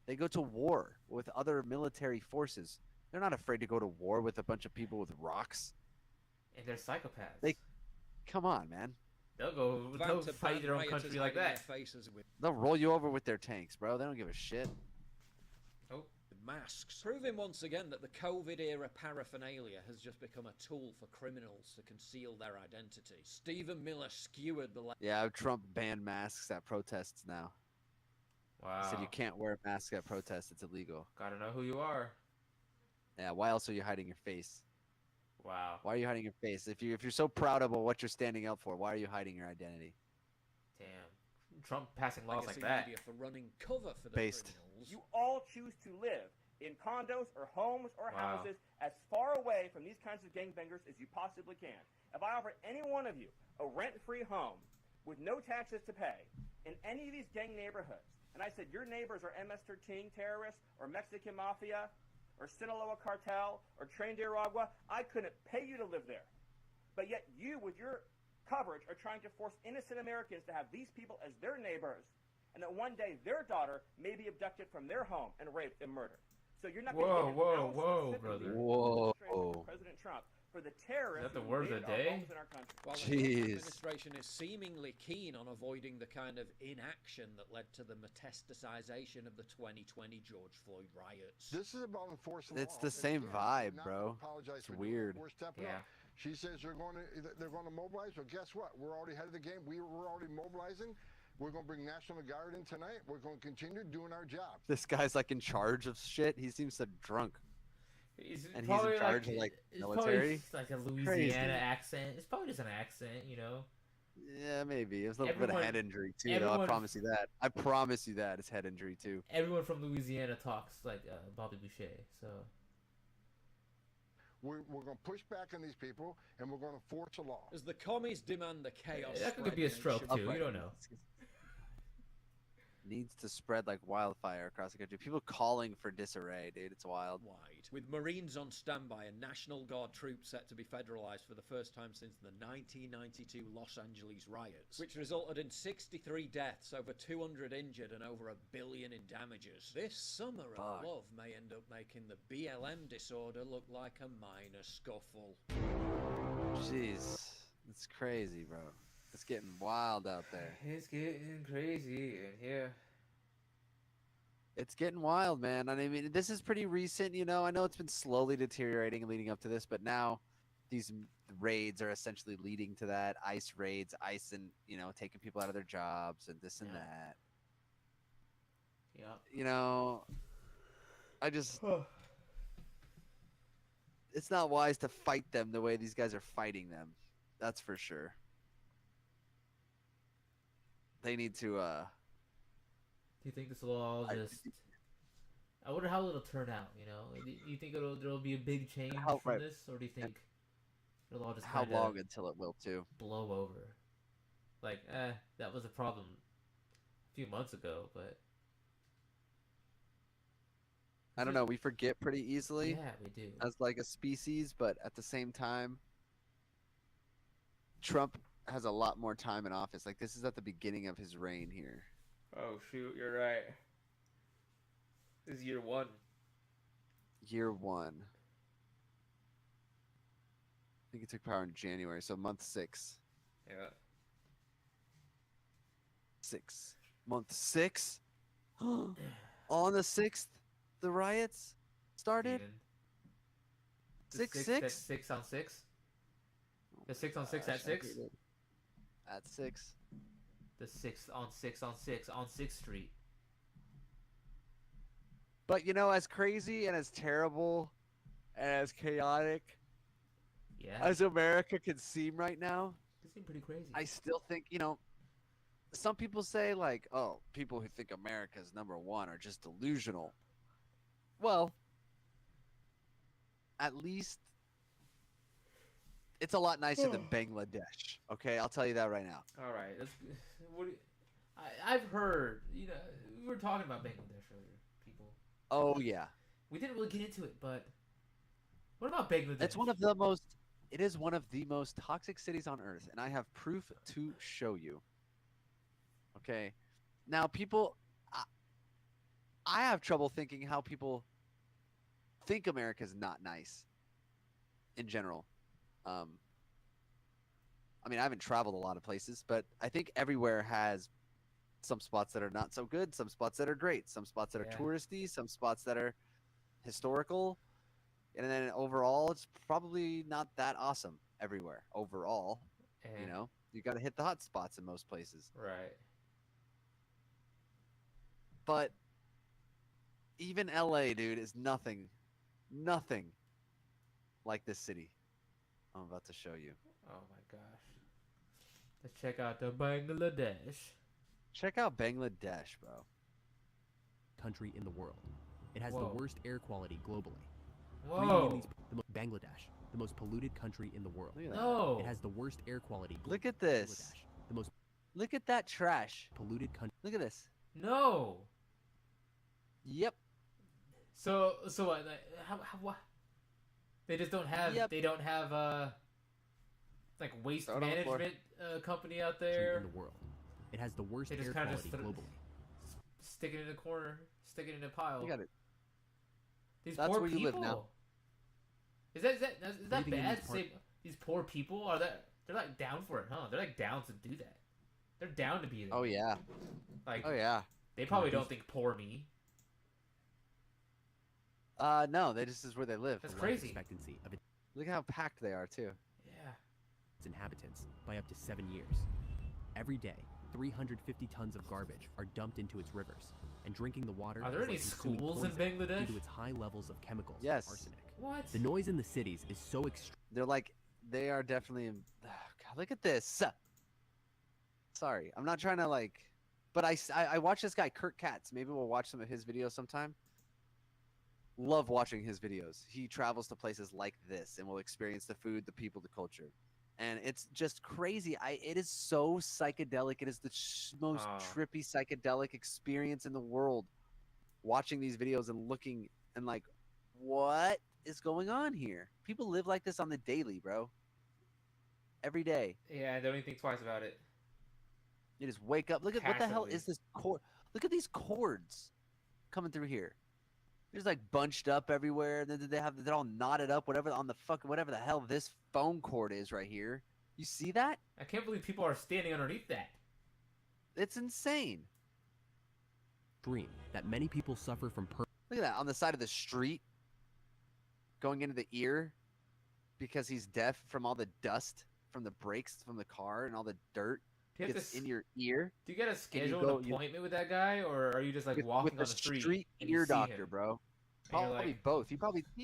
They go to war with other military forces. They're not afraid to go to war with a bunch of people with rocks. And they're psychopaths. Come on, man. They'll fight their own country like that. They'll roll you over with their tanks, bro. They don't give a shit. Oh, masks. Proving once again that the COVID-era paraphernalia has just become a tool for criminals to conceal their identity. Stephen Miller skewered the... Yeah, Trump banned masks at protests now. Wow. He said you can't wear a mask at protests. It's illegal. Gotta know who you are. Yeah, why else are you hiding your face? Wow. Why are you hiding your face? If you're so proud about what you're standing up for, why are you hiding your identity? Damn. Trump passing laws like that. For running cover for the Based. criminals. You all choose to live in condos or homes or houses as far away from these kinds of gangbangers as you possibly can. If I offer any one of you a rent-free home with no taxes to pay in any of these gang neighborhoods, and I said your neighbors are MS-13 terrorists or Mexican mafia or Sinaloa cartel or Tren de Aragua, I couldn't pay you to live there. But yet you, with your coverage, are trying to force innocent Americans to have these people as their neighbors, and that one day their daughter may be abducted from their home and raped and murdered. So you're not going to get whoa, brother. Whoa. President Trump. Trump for the terrorists Is that the who word of the invaded our day? homes in our country. While the Trump Jeez. administration is seemingly keen on avoiding the kind of inaction that led to the metastasization of the 2020 George Floyd riots. This is about enforcing It's law. the And same again, vibe, we're not bro. gonna apologize It's for doing it. weird. We're stepping Yeah. up. She says they're going to mobilize. Well, guess what? We're already ahead of the game. We're already mobilizing. We're going to bring National Guard in tonight. We're going to continue doing our job. This guy's like in charge of shit. He seems so drunk. He's And he's in probably charge of, like, it's military? Probably just like a Louisiana Crazy. accent. It's probably just an accent, you know. Yeah, maybe. It was a little bit of Everyone- head injury too, though. I everyone- promise you that. I promise you that. It's head injury too. Everyone from Louisiana talks like Bobby Boucher, so We're going to push back on these people, and we're going to force a law. As the commies demand the chaos, that could spread be a stroke too. nationwide. You don't know. Needs to spread like wildfire across the country. People calling for disarray, dude. It's wild. Wide. With Marines on standby and National Guard troops set to be federalized for the first time since the 1992 Los Angeles riots, which resulted in 63 deaths, over 200 injured, and over $1 billion in damages. This summer of Fuck. love may end up making the BLM disorder look like a minor scuffle. Jeez. It's crazy, bro. It's getting wild out there. It's getting crazy in here. It's getting wild, man. And I mean, this is pretty recent, you know. I know it's been slowly deteriorating leading up to this, but now these raids are essentially leading to that. ICE raids, ICE and, you know, taking people out of their jobs and this and Yeah. that. Yeah. You know, I just... It's not wise to fight them the way these guys are fighting them. That's for sure. They need to, Do you think this will all just? I wonder how it'll turn out. You know, do you think there'll be a big change How- from right. this, or do you think it'll all just how kinda long until it will, too? blow over? Like, that was a problem a few months ago, but I don't know. We forget pretty easily. yeah, we do. As like a species, but at the same time, Trump has a lot more time in office. Like this is at the beginning of his reign here. Oh shoot, you're right. This is year one. Year one. I think he took power in January, so month 6. Yeah. 6. Month 6? On the 6th, the riots started? Even. The 6 that's 6? 6 on 6. The 6 on 6 Gosh, at 6. At 6. The 6 on 6 on 6 on 6th Street. But you know, as crazy and as terrible and as chaotic Yeah. as America can seem right now, This seems pretty crazy. I still think, you know, some people say like, oh, people who think America's #1 are just delusional. Well, at least it's a lot nicer than Bangladesh. Okay, I'll tell you that right now. All right. I've heard. You know, we were talking about Bangladesh earlier. People. Oh yeah, We didn't really get into it, but what about Bangladesh? it's one of the most. It is one of the most toxic cities on earth, and I have proof to show you. Okay, now people, I have trouble thinking how people think America's not nice. In general, I mean, I haven't traveled a lot of places, but I think everywhere has some spots that are not so good, some spots that are great, some spots that are Yeah. touristy, some spots that are historical, and then overall, it's probably not that awesome everywhere. Overall, you know, you got to hit the hot spots in most places. Right. But even LA, dude, is nothing like this city I'm about to show you. Oh my gosh. Let's check out the Bangladesh. Check out Bangladesh, bro. Country in the world. It has Whoa. the worst air quality globally. Whoa. Bangladesh, the most polluted country in the world. Look at that. No. It has the worst air quality. Look at this. Bangladesh, the most Look at that trash. polluted country. Look at this. No. Yep. So what? Like, how what? They just don't have. Yep. They don't have like waste Throw it on the floor. management company out country there. in the world. It has the worst They just air kinda quality just globally. Stick it in a corner. Stick it in a pile. You got it. These That's poor where you people. live now. Is that Breathing in bad? these To say these poor people they're like down for it, huh? They're like down to do that. They're down to be there. Oh yeah. Like Oh yeah. they probably don't think poor me. No, they just is where they live. That's life crazy. expectancy of its Look at how packed they are too. Yeah. inhabitants by up to 7 years. Every day, 350 tons of garbage are dumped into its rivers, and drinking the water Are there is any like consuming schools in poison Bangladesh? due to its high levels of chemicals Yes. and arsenic. What? The noise in the cities is so extreme. They're like, they are definitely. God, look at this. Sorry, I'm not trying to like, but I watch this guy Kurt Katz. Maybe we'll watch some of his videos sometime. Love watching his videos. He travels to places like this and will experience the food, the people, the culture, and it's just crazy. It is so psychedelic. It is the most trippy psychedelic experience in the world. Watching these videos and looking and like, what is going on here? People live like this on the daily, bro. Every day. Yeah, they don't even think twice about it. You just wake up. Look at what the hell Passively. is this cord? Look at these cords coming through here. They're just like bunched up everywhere. And then they're all knotted up, whatever the hell this phone cord is right here. You see that? I can't believe people are standing underneath that. It's insane. Dream that many people suffer from. Look at that on the side of the street, going into the ear, because he's deaf from all the dust from the brakes from the car and all the dirt Do you have gets to in your ear. Do you gotta schedule an appointment with that guy, or are you just like walking with on the the street? street and you ear see doctor, him? bro. And you're Probably like, both. He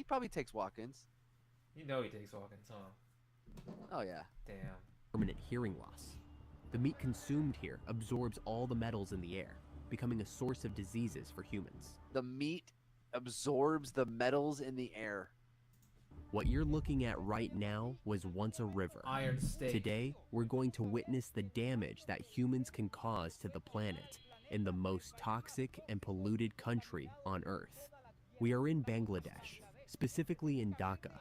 probably takes walk-ins. You know he takes walk-ins, huh? Oh yeah. Damn. Permanent hearing loss. The meat consumed here absorbs all the metals in the air, becoming a source of diseases for humans. The meat absorbs the metals in the air. What you're looking at right now was once a river. Iron steak. Today, we're going to witness the damage that humans can cause to the planet in the most toxic and polluted country on Earth. We are in Bangladesh, specifically in Dhaka,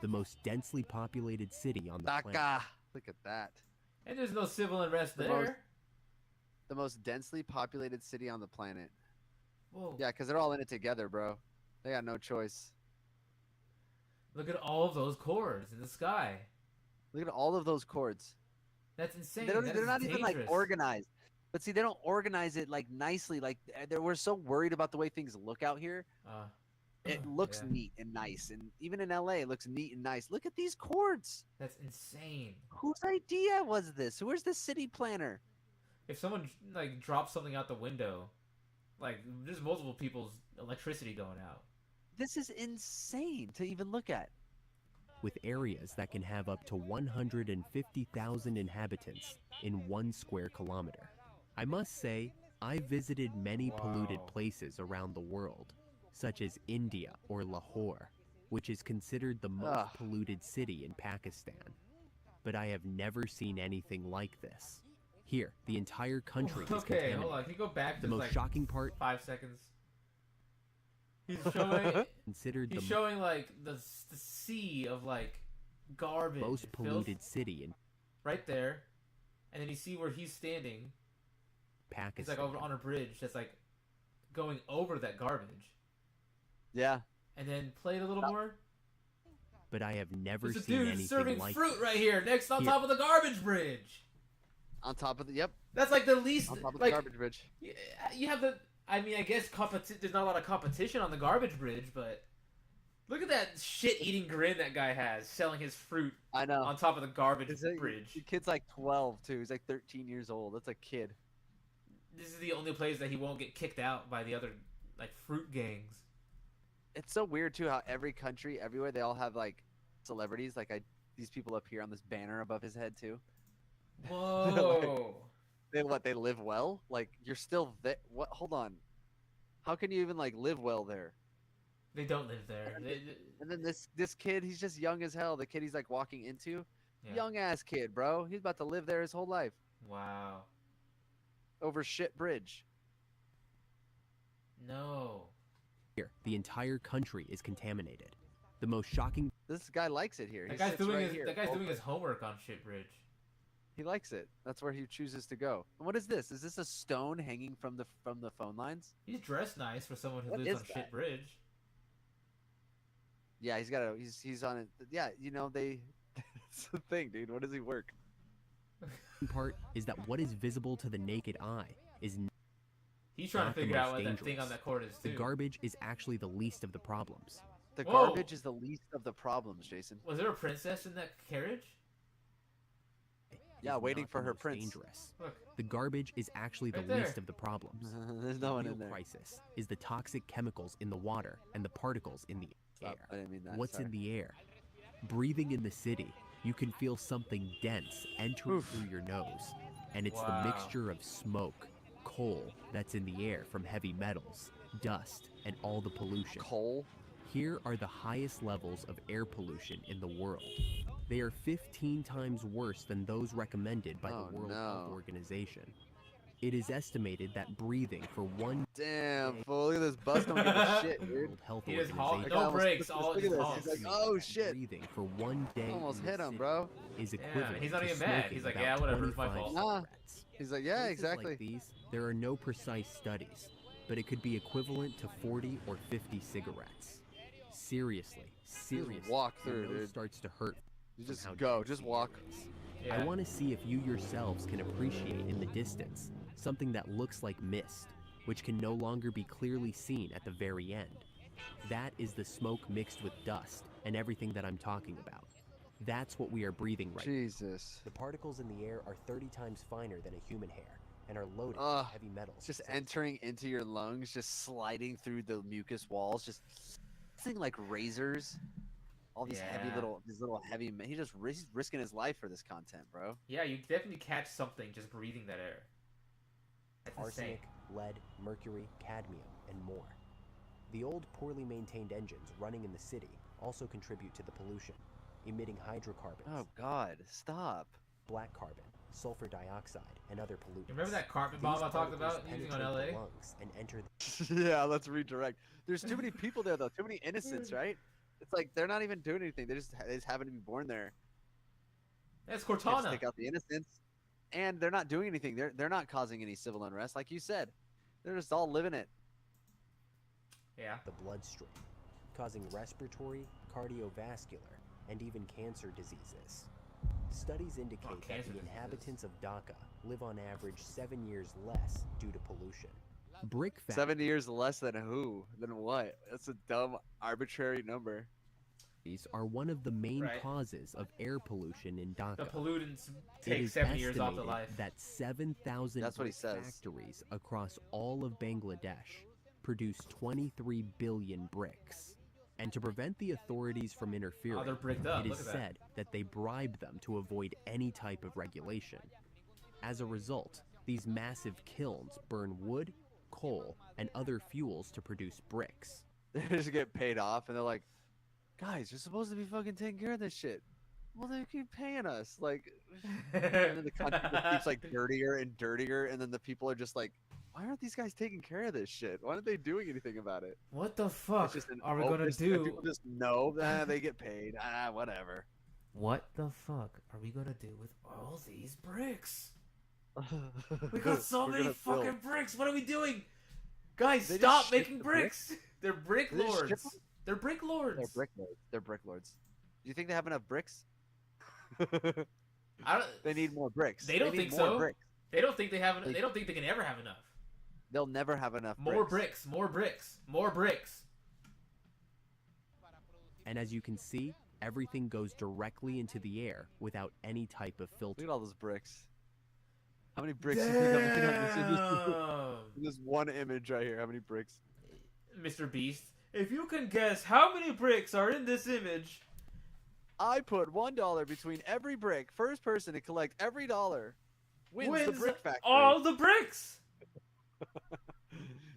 the most densely populated city on the planet. Dhaka. Look at that. And there's no civil unrest there. The most densely populated city on the planet. Whoa. Yeah, because they're all in it together, bro. They got no choice. Look at all of those cords in the sky. Look at all of those cords. That's insane. They're not even like organized. But see, they don't organize it like nicely. Like we're so worried about the way things look out here. It looks neat and nice, and even in LA, it looks neat and nice. Look at these cords. That's insane. Whose idea was this? Where's the city planner? If someone like drops something out the window, like there's multiple people's electricity going out. This is insane to even look at. With areas that can have up to 150,000 inhabitants in 1 square kilometer. I must say, I visited many polluted places around the world, such as India or Lahore, which is considered the most polluted city in Pakistan. But I have never seen anything like this. Here, the entire country is Okay, contaminated. hold on. Can you go back to the most like shocking part? 5 seconds. He's showing. Considered he's the showing like the sea of like garbage. most and filth polluted city in right there, and then you see where he's standing. Pakistan. He's like over on a bridge that's like going over that garbage. Yeah. And then play it a little more. But I have never There's a seen dude anything serving like fruit this. right here, next on Here. top of the garbage bridge. On top of the That's like the least. On top of like, the garbage bridge. You have the. I mean, I guess there's not a lot of competition on the garbage bridge, but look at that shit-eating grin that guy has selling his fruit. I know. On top of the garbage bridge. The kid's like 12 too. He's like 13 years old. That's a kid. This is the only place that he won't get kicked out by the other like fruit gangs. It's so weird too how every country, everywhere, they all have like celebrities. Like these people up here on this banner above his head too. Whoa. They live well? Like you're still there? What? Hold on. How can you even like live well there? They don't live there. And then this kid, he's just young as hell. The kid he's like walking into, Yeah. young ass kid, bro. He's about to live there his whole life. Wow. Over shit bridge. No. Here, the entire country is contaminated. The most shocking. This guy likes it here. That He guy's sits doing right his here. that guy's doing his homework on shit bridge. He likes it. That's where he chooses to go. And what is this? Is this a stone hanging from the phone lines? He's dressed nice for someone who What lives is on that? shit bridge. Yeah, he's on it. Yeah, you know they. That's the thing, dude. What does he work? Part is that what is visible to the naked eye is He's trying not to the figure out most what that dangerous. thing on that cord is The too. garbage is actually the least of the problems. The Whoa. garbage is the least of the problems, Jason. Was there a princess in that carriage? Yeah, Is waiting not for the her most prince. Dangerous. Look. The garbage is actually the Right there. least of the problems. There's The no one real in there. crisis is the toxic chemicals in the water and the particles in the air. I didn't mean that. What's sorry. in the air? Breathing in the city, you can feel something dense entering through your nose, and it's Wow. the mixture of smoke, coal that's in the air from heavy metals, dust, and all the pollution. Coal? Here are the highest levels of air pollution in the world. They are 15 times worse than those recommended by Oh, the World no. Health Organization. It is estimated that breathing for one Damn, fool. Look at this bus. Don't give a shit, dude. World Health He just Organization no brakes, all look just at this. honks. He's like, oh shit. breathing for one day Almost in the hit him, city bro. is Yeah, equivalent he's not to even mad. smoking He's like, about yeah, whatever, it's my 25 fault. Nah. cigarettes. He's like, yeah, Places exactly. Like these, there are no precise studies, but it could be equivalent to 40 or 50 cigarettes. Seriously, walk your through, nose dude. starts to hurt. You from just how go, dense just the walk. air is. Yeah. I want to see if you yourselves can appreciate in the distance something that looks like mist, which can no longer be clearly seen at the very end. That is the smoke mixed with dust and everything that I'm talking about. That's what we are breathing right now. Jesus. The particles in the air are 30 times finer than a human hair and are loaded Ugh. with heavy metals. Just entering into your lungs, just sliding through the mucus walls, just thing like razors. All these Yeah. these little heavy. He's risking his life for this content, bro. Yeah, you definitely catch something just breathing that air. That's Arsenic, insane. lead, mercury, cadmium, and more. The old, poorly maintained engines running in the city also contribute to the pollution, emitting hydrocarbons, Oh God, stop. black carbon, sulfur dioxide, and other pollutants. You remember that carpet These bomb I talked particles about using on penetrate the LA? lungs and enter Yeah, let's redirect. There's too many people there though. Too many innocents, right? It's like they're not even doing anything. They just happen to be born there. That's Can't just Cortana. take out the innocents, and they're not doing anything. They're not causing any civil unrest, like you said. They're just all living it. Yeah. the bloodstream, causing respiratory, cardiovascular, and even cancer diseases. Studies indicate that cancer the diseases. inhabitants of Dhaka live on average 7 years less due to pollution. Brick 7 years less than who? Than what? That's a dumb, arbitrary number. factories are one of the main Right. causes of air pollution in Dhaka. The pollutants It take is 7 years off the estimated life. that 7,000 That's what he brick says. factories across all of Bangladesh produce 23 billion bricks. And to prevent the authorities from interfering, they're bricked up. it Look is at that. said that they bribe them to avoid any type of regulation. As a result, these massive kilns burn wood, coal, and other fuels to produce bricks. They just get paid off, and they're like, "Guys, you're supposed to be fucking taking care of this shit." Well, they keep paying us, like, and then the country just keeps like dirtier and dirtier, and then the people are just like, "Why aren't these guys taking care of this shit? Why aren't they doing anything about it?" What the fuck It's just are we gonna and do? People just know that they get paid. Whatever. What the fuck are we gonna do with all these bricks? We got so We're many gonna fucking build. bricks. What are we doing? Guys, They just stop ship making the bricks. They're brick They just ship lords. them? They're brick lords. They're brick lords. They're brick lords. Do you think they have enough bricks? I don't. They need more bricks. They don't need think more so. Bricks. They don't think they have. They don't think they can ever have enough. They'll never have enough. More bricks. More bricks. More bricks. And as you can see, everything goes directly into the air without any type of filter. Look at all those bricks. How many bricks do you think I'm looking at Damn. this one image right here? How many bricks? Mr. Beast, if you can guess how many bricks are in this image. I put $1 between every brick. First person to collect every dollar wins the brick factory. all the bricks.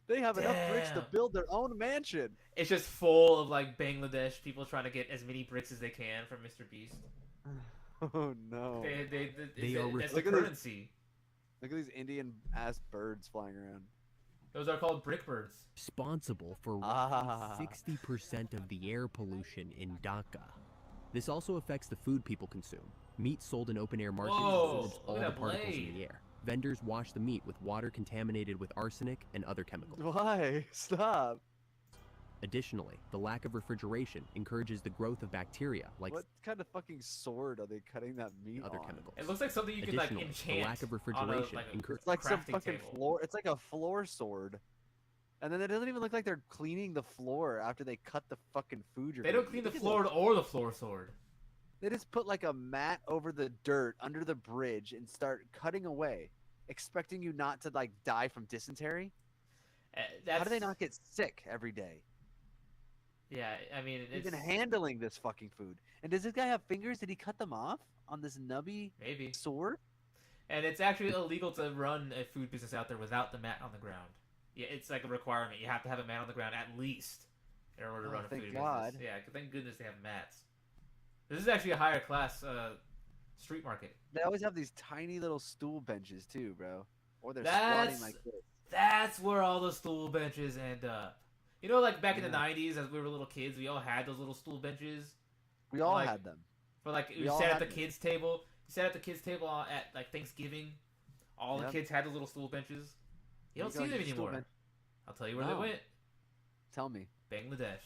They have enough bricks to Damn. build their own mansion. It's just full of like Bangladesh people trying to get as many bricks as they can from Mr. Beast. Oh no! They are that's the Look at this. currency. Look at these Indian ass birds flying around. Those are called brick birds. Responsible for Ah. roughly 60% of the air pollution in Dhaka. This also affects the food people consume. Meat sold in open-air markets Whoa, absorbs look all at the that particles in blade. the air. Vendors wash the meat with water contaminated with arsenic and other chemicals. Why? Stop. Additionally, the lack of refrigeration encourages the growth of bacteria like What kind of fucking sword are they cutting that meat other on? chemicals. It looks like something you could like Additionally, enchant. the lack of refrigeration It's like some crafting fucking table. floor. It's like a floor sword. And then it doesn't even look like they're cleaning the floor after they cut the fucking food. They don't clean the floor or the floor sword. They just put like a mat over the dirt under the bridge and start cutting away, expecting you not to like die from dysentery. How do they not get sick every day? Yeah, I mean, it's Even handling this fucking food. And does this guy have fingers? Did he cut them off on this nubby sword? And it's actually illegal to run a food business out there without the mat on the ground. Yeah, it's like a requirement. You have to have a mat on the ground at least in order to run a thank food God. business. Yeah, thank goodness they have mats. This is actually a higher class street market. They always have these tiny little stool benches too, bro. Or they're squatting like this. That's where all the stool benches end up. You know, like back in the 90s, as we were little kids, we all had those little stool benches. We all had them. For like, We you all sat at had the them. kids' table. You sat at the kids' table at like Thanksgiving. All the Yep. kids had those little stool benches. You don't There see you go, them stool anymore. bench. I'll tell you where No. they went. Tell me. Bangladesh.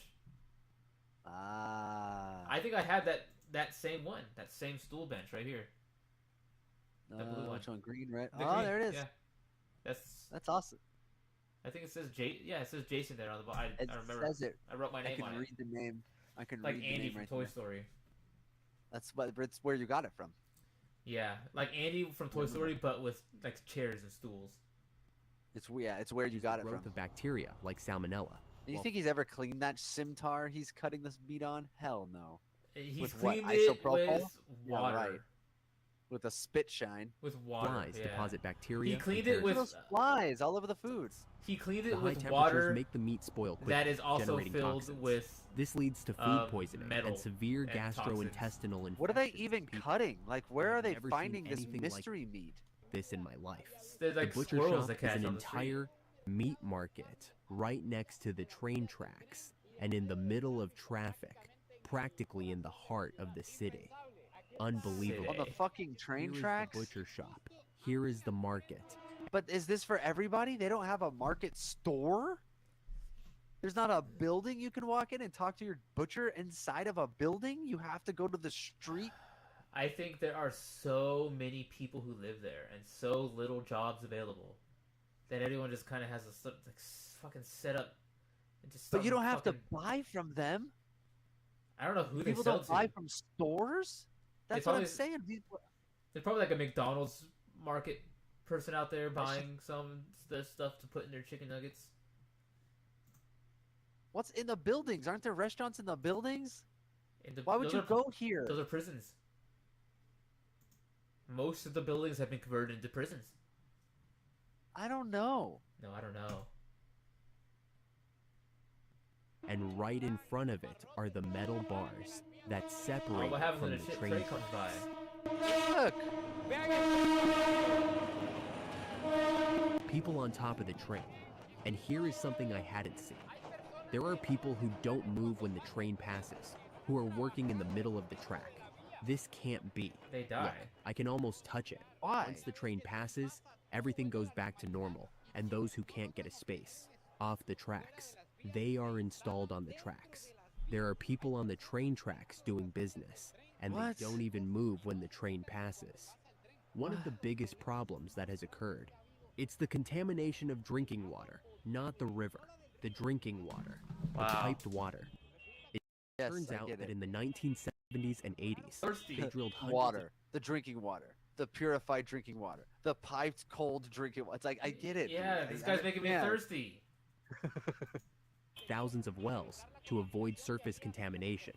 Ah. I think I had that same one, that same stool bench right here. That blue one. Which one? Green, red? The Oh, green, there it is. Yeah. That's awesome. I think it says it says Jason there on the bottom. It I remember. says it. I wrote my I name can on read it. the name. I can Like read the Andy name from right Toy there. Story. That's what. It's where you got it from. Yeah, like Andy from Toy Story, but with like chairs and stools. It's where you got it growth from. of bacteria like salmonella. And you Well, think he's ever cleaned that scimitar he's cutting this meat on? Hell no. He's With what, cleaned it isopropyl? with Yeah, water. right. With a spit shine. With water. flies yeah. deposit bacteria. He cleaned and it with parasites. Flies all over the food. He cleaned The it high with temperatures water make the meat spoil quickly, that is also generating filled toxins. with This leads to food poisoning metal and severe and gastrointestinal infections. What are they even cutting? Like, where I've are they never seen finding this anything like mystery meat? this in my life? There's like the butcher squirrels shop that catch is an on the street. entire meat market right next to the train tracks and in the middle of traffic, practically in the heart of the city. Unbelievable. On the fucking train Here is tracks? the butcher shop. Here is the market. But is this for everybody? They don't have a market store? There's not a building you can walk in and talk to your butcher inside of a building? You have to go to the street? I think there are so many people who live there and so little jobs available that everyone just kind of has a like, fucking setup. And just But you don't have fucking, to buy from them. I don't know who People they sell don't buy to. from stores? That's They what I'm probably- saying. People... There's probably like a McDonald's market person out there buying some stuff to put in their chicken nuggets. What's in the buildings? Aren't there restaurants in the buildings? Why would those you are- go here? Those are prisons. Most of the buildings have been converted into prisons. I don't know. No, I don't know. And right in front of it are the metal bars that separate what happens from when the a shit train train comes by? tracks. Look! People on top of the train. And here is something I hadn't seen. There are people who don't move when the train passes, who are working in the middle of the track. This can't be. They die. Look, I can almost touch it. Why? Once the train passes, everything goes back to normal, and those who can't get a space off the tracks, they are installed on the tracks. There are people on the train tracks doing business, and What? they don't even move when the train passes. One of the biggest problems that has occurred, it's the contamination of drinking water, not the river, the drinking water, the Wow. piped water. It Yes, turns I out get that it. in the 1970s and 80s, Thirsty. they drilled hundreds Water. The drinking water. The purified drinking water. The piped cold drinking water. It's like, I get it. Yeah, dude. this I guy's making me understand. thirsty. thousands of wells to avoid surface contamination.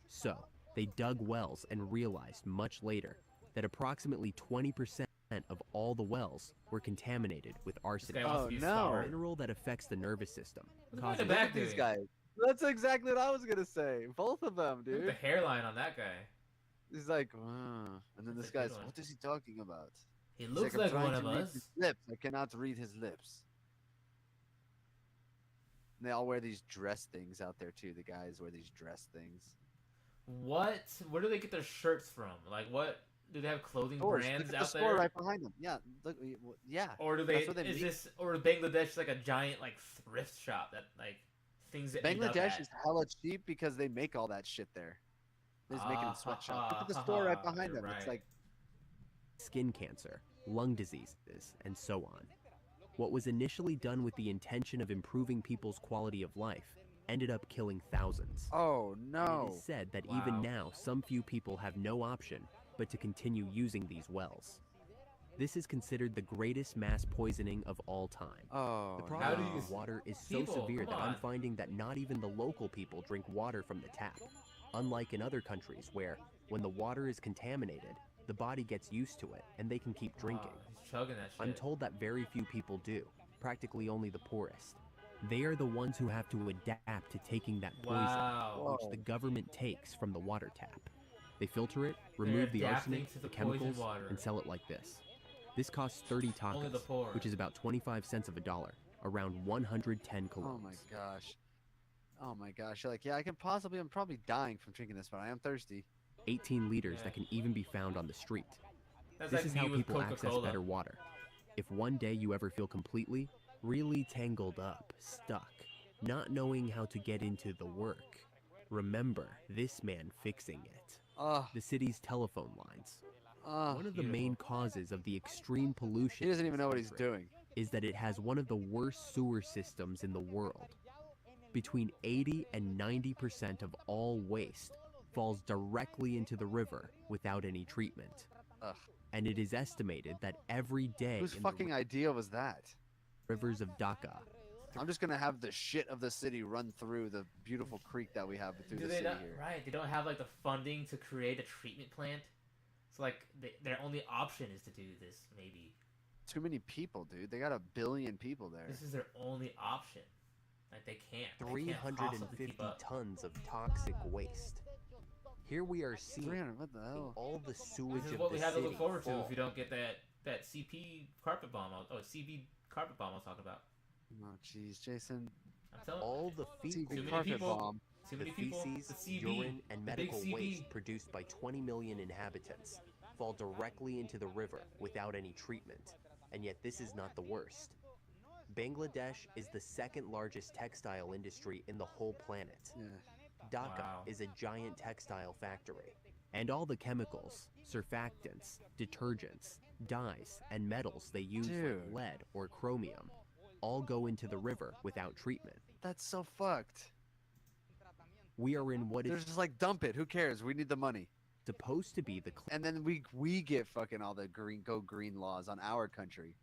So, they dug wells and realized much later that approximately 20% of all the wells were contaminated with arsenic, guy wants Oh, to be no. a starved. mineral that affects the nervous system, Look at causing the back These doing. guys. That's exactly what I was gonna say. Both of them, Look at the dude. hairline on that guy. He's like, and then That's this a good guy's, one. what is he talking about? He He's looks "I'm like trying one to of read us. His lips. I cannot read his lips. And they all wear these dress things out there too. The guys wear these dress things. What? Where do they get their shirts from? Like, what? Do they have clothing Stores. brands Look at out the store there? right behind them. Yeah, look, yeah. Or do they? That's what they Is mean. this or is Bangladesh like a giant like thrift shop that like things that end up Bangladesh at. is hella cheap because they make all that shit there. They're just making it in sweatshops. Look at the store right behind them. Right. It's like skin cancer, lung diseases, and so on. What was initially done with the intention of improving people's quality of life ended up killing thousands. oh And no. it is said that Wow. even now, some few people have no option but to continue using these wells. This is considered the greatest mass poisoning of all time. Oh The How problem do you with s- water is so people, severe come that I'm on. finding that not even the local people drink water from the tap. Unlike in other countries where, when the water is contaminated, the body gets used to it and they can keep drinking. He's chugging that shit. I'm told that very few people do, practically only the poorest. They are the ones who have to adapt to taking that poison, Wow. which the government takes from the water tap. They filter it, They're remove the adapting arsenic, to the the poison chemicals, water. and sell it like this. This costs 30 Only the takas, poor. which is about 25 cents of a dollar, around 110 Oh colones. my gosh. Oh my gosh. You're like, yeah, I'm probably dying from drinking this, but I am thirsty. 18 liters Yeah. that can even be found on the street. That's This like is me how with people access Coca-Cola. better water. If one day you ever feel completely, really tangled up, stuck, not knowing how to get into the work, remember this man fixing it. Ugh. The city's telephone lines. Ugh. One of the main causes of the extreme pollution He doesn't even in know what this he's country doing. is that it has one of the worst sewer systems in the world. Between 80 and 90% of all waste falls directly into the river without any treatment. Ugh. And it is estimated that every day Whose in fucking idea was that? the rivers of Dhaka, I'm just gonna have the shit of the city run through the beautiful creek that we have through Do the they city not, here. right? They don't have like the funding to create a treatment plant. So like their only option is to do this. Maybe Too many people, dude. They got 1 billion people there. this is their only option. Like they can't. They can't possibly 350 keep up. tons of toxic waste. Here we are seeing 300, what the hell? all the sewage This is of what the we have to city look forward to fall. if you don't get that CP carpet bomb. CB carpet bomb I was talking about. Oh, jeez, Jason. I'm telling All the CB fecal many carpet people- bomb. too the many people. feces, The CB, urine, and the big medical CB. waste produced by 20 million inhabitants fall directly into the river without any treatment. And yet this is not the worst. Bangladesh is the second largest textile industry in the whole planet. Yeah. Dhaka Wow. is a giant textile factory. And all the chemicals, surfactants, detergents, dyes, and metals they use Dude. like lead or chromium all go into the river without treatment. That's so fucked. We are in what They're is just like, dump it. Who cares? We need the money. supposed to be the And then we get fucking all the green laws on our country.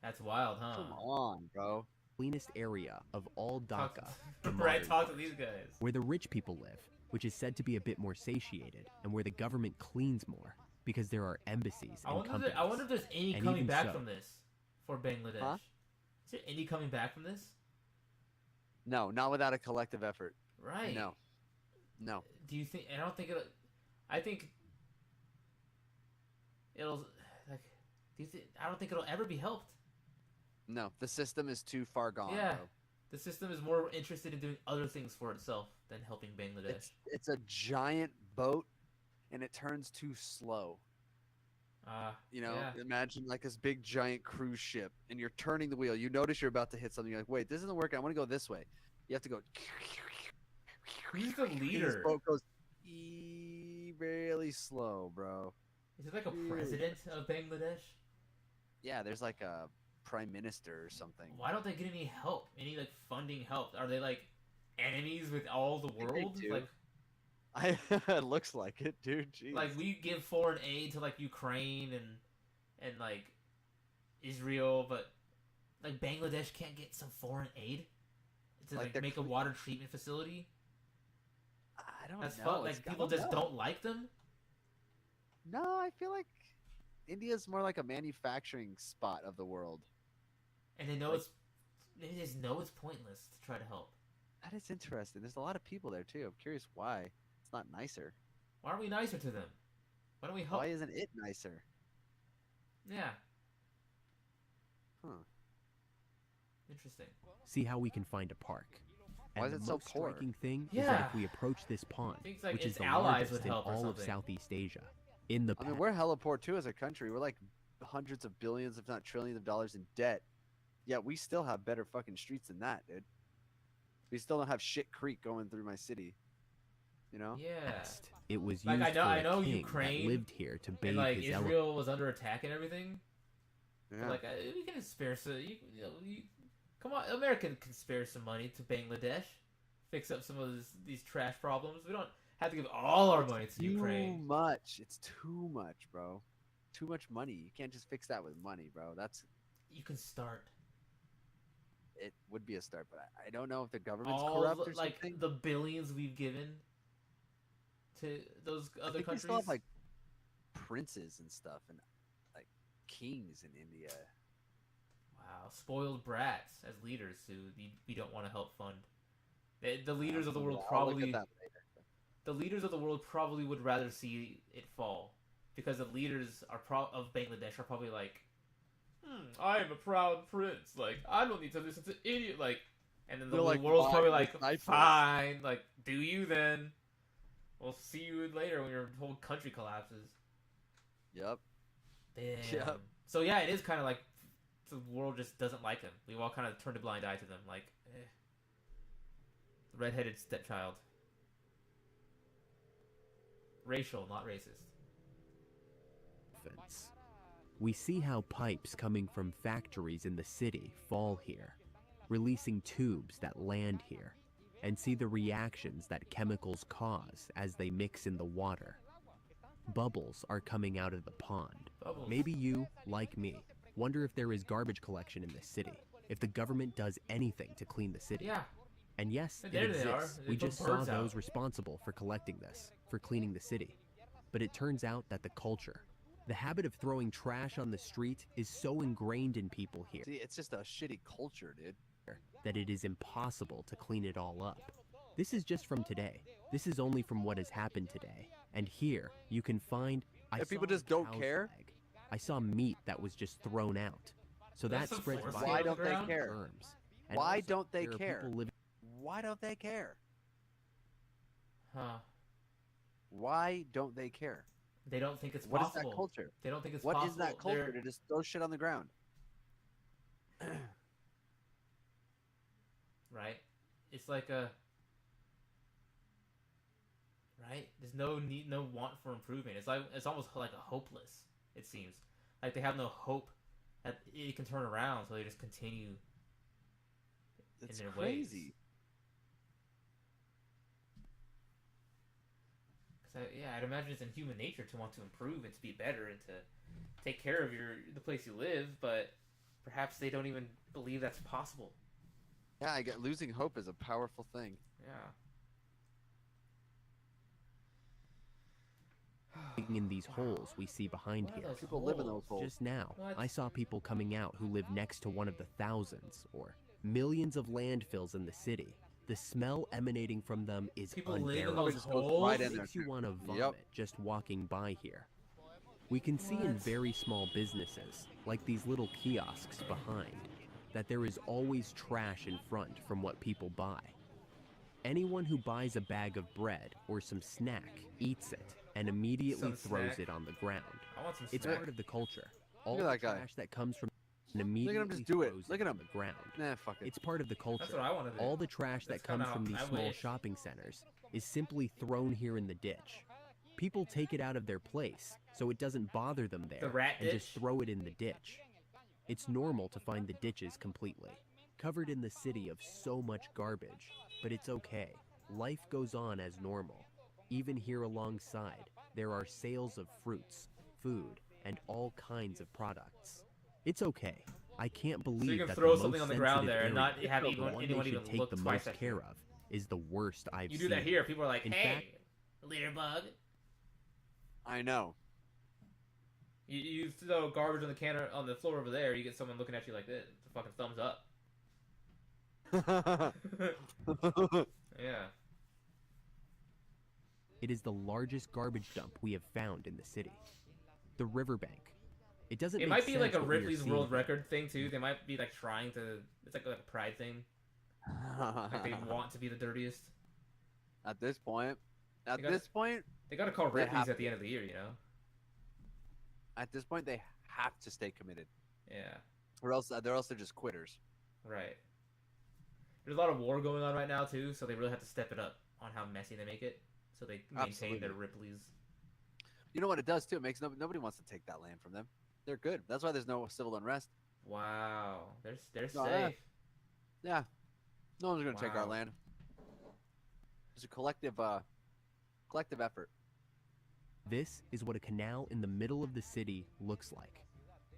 That's wild, huh? Come on, bro. cleanest area of all Talk Dhaka, to, the right, modern talk to part, these guys. where the rich people live, which is said to be a bit more satiated, and where the government cleans more because there are embassies I and wonder, companies. I wonder if there's any And coming even back so- from this for Bangladesh. Huh? Is there any coming back from this? No, not without a collective effort. Right. No. No. Do you think? I don't think it'll. I think it'll. Like, do you think? I don't think it'll ever be helped. No. The system is too far gone, Yeah. bro. The system is more interested in doing other things for itself than helping Bangladesh. It's a giant boat, and it turns too slow. You know, yeah. imagine like this big giant cruise ship, and you're turning the wheel. You notice you're about to hit something. You're like, wait, this isn't working. I want to go this way. You have to go. Who's the This leader? boat goes really slow, bro. Is it like a Really? president of Bangladesh? Yeah, there's like a prime minister or something. Why don't they get any help? Any like funding help? Are they like enemies with all the think they world? do. Like It looks like it, dude. Jeez. like we give foreign aid to like Ukraine and like Israel, but like Bangladesh can't get some foreign aid to Like like they're make a water treatment facility. I don't That's know. fun. Like It's- I people don't just know. don't like them. No, I feel like India's more like a manufacturing spot of the world. And they know Like- they just know it's pointless to try to help. That is interesting. There's a lot of people there too. I'm curious why it's not nicer. Why aren't we nicer to them? Why don't we help? Why isn't it nicer? Yeah, Huh. interesting. See how we can find a park. Why And is it the so most poor? striking thing is Yeah. that if we approach this pond, Things like which is its the allies largest would in help or all of something. Southeast Asia, in the I mean, past, we're hella poor too as a country. We're like hundreds of billions, if not trillions of dollars in debt. Yet we still have better fucking streets than that, dude. We still don't have Shit Creek going through my city. You know? Yeah. It was used Like for I a know king Ukraine that lived here to bathe and like his Israel was under attack and everything. Yeah. But, like we can spare some. Come on, America can spare some money to Bangladesh, fix up some of these trash problems. We don't have to give all our money to Ukraine. Too much. It's too much, bro. Too much money. You can't just fix that with money, bro. You can start. It would be a start, but I don't know if the government's All corrupt or like something. the billions we've given to those I other think countries. we still have like princes and stuff, and like kings in India. Wow, spoiled brats as leaders who we don't want to help fund. The leaders of the world I'll look at probably that later. the leaders of the world probably would rather see it fall, because the leaders of Bangladesh are probably like, I am a proud prince. Like I don't need to listen to idiot. Like, and then the They're like, world's probably like, disciples. fine. Like, do you then? We'll see you later when your whole country collapses. Yep. Damn. Yep. So yeah, it is kind of like the world just doesn't like him. We've all kind of turned a blind eye to them. Like, the redheaded stepchild. Racial, not racist. We see how pipes coming from factories in the city fall here, releasing tubes that land here, and see the reactions that chemicals cause as they mix in the water. Bubbles are coming out of the pond. Bubbles. Maybe you, like me, wonder if there is garbage collection in this city, if the government does anything to clean the city. Yeah. And yes, And it there they are. exists. They We put just saw birds those out. responsible for collecting this, for cleaning the city. But it turns out that the culture, the habit of throwing trash on the street, is so ingrained in people here See, it's just a shitty culture, dude. that it is impossible to clean it all up. This is just from today. This is only from what has happened today. And here, you can find... If people saw a just don't cow's care? leg. I saw meat that was just thrown out. So That's that some spreads force viral Why don't they ground? care? germs. And Why also, don't they there are care? people living Why don't they care? Huh. Why don't they care? They don't think it's What is possible. that culture? They don't think it's What possible. is that culture They're- to just throw shit on the ground? Right? It's like a... Right? There's no need, no want for improvement. It's almost like a hopeless, it seems. Like they have no hope that it can turn around, so they just continue It's in their crazy. ways. I'd imagine it's in human nature to want to improve and to be better and to take care of the place you live, but perhaps they don't even believe that's possible. Yeah, I get losing hope is a powerful thing. Yeah. in these holes we see behind What are here. those People live in those holes? holes. Just now, What? I saw people coming out who live next to one of the thousands or millions of landfills in the city. The smell emanating from them is People live in unbearable. those Just goes holes? right It in there, makes you too. want to vomit Yep. just walking by here. We can see in What? very small businesses, like these little kiosks behind, that there is always trash in front from what people buy. Anyone who buys a bag of bread or some snack eats it and immediately Some throws snack? it on the ground. I want some It's snack. part of the culture. All Look at the that guy. trash that comes from and Look immediately at him just do it. throws Look at on him. the ground. Nah, fuck it. It's part of the culture. That's what I want to do. All the trash That's that comes kinda from how these I small wish. shopping centers is simply thrown here in the ditch. People take it out of their place, so it doesn't bother them there, rat and just ditch? throw it in the ditch. It's normal to find the ditches completely covered in the city of so much garbage, but it's okay. Life goes on as normal. Even here alongside, there are sales of fruits, food, and all kinds of products. It's okay. I can't believe can that throw the something most on the ground sensitive there and not area, have the anyone- one anyone they should even take look the twice most at care you. of is the worst I've You seen. do that here, people are like, In hey, litter bug. I know. You throw garbage on the counter on the floor over there, you get someone looking at you like this. It's a fucking thumbs up. Yeah. It is the largest garbage dump we have found in the city. The riverbank. It doesn't It make might be like sense a what we are Ripley's seeing World here. Record thing too. They might be like trying to. It's like a pride thing. Like they want to be the dirtiest. At this point, They gotta call they Ripley's have at the end of the year, you know. At this point, they have to stay committed, Yeah. or else they're just quitters. Right. There's a lot of war going on right now too, so they really have to step it up on how messy they make it, so they maintain their Ripley's. You know what it does too? It makes nobody wants to take that land from them. They're good. That's why there's no civil unrest. Wow, they're No, safe. Yeah, no one's gonna take our Wow. land. It's a collective effort. This is what a canal in the middle of the city looks like.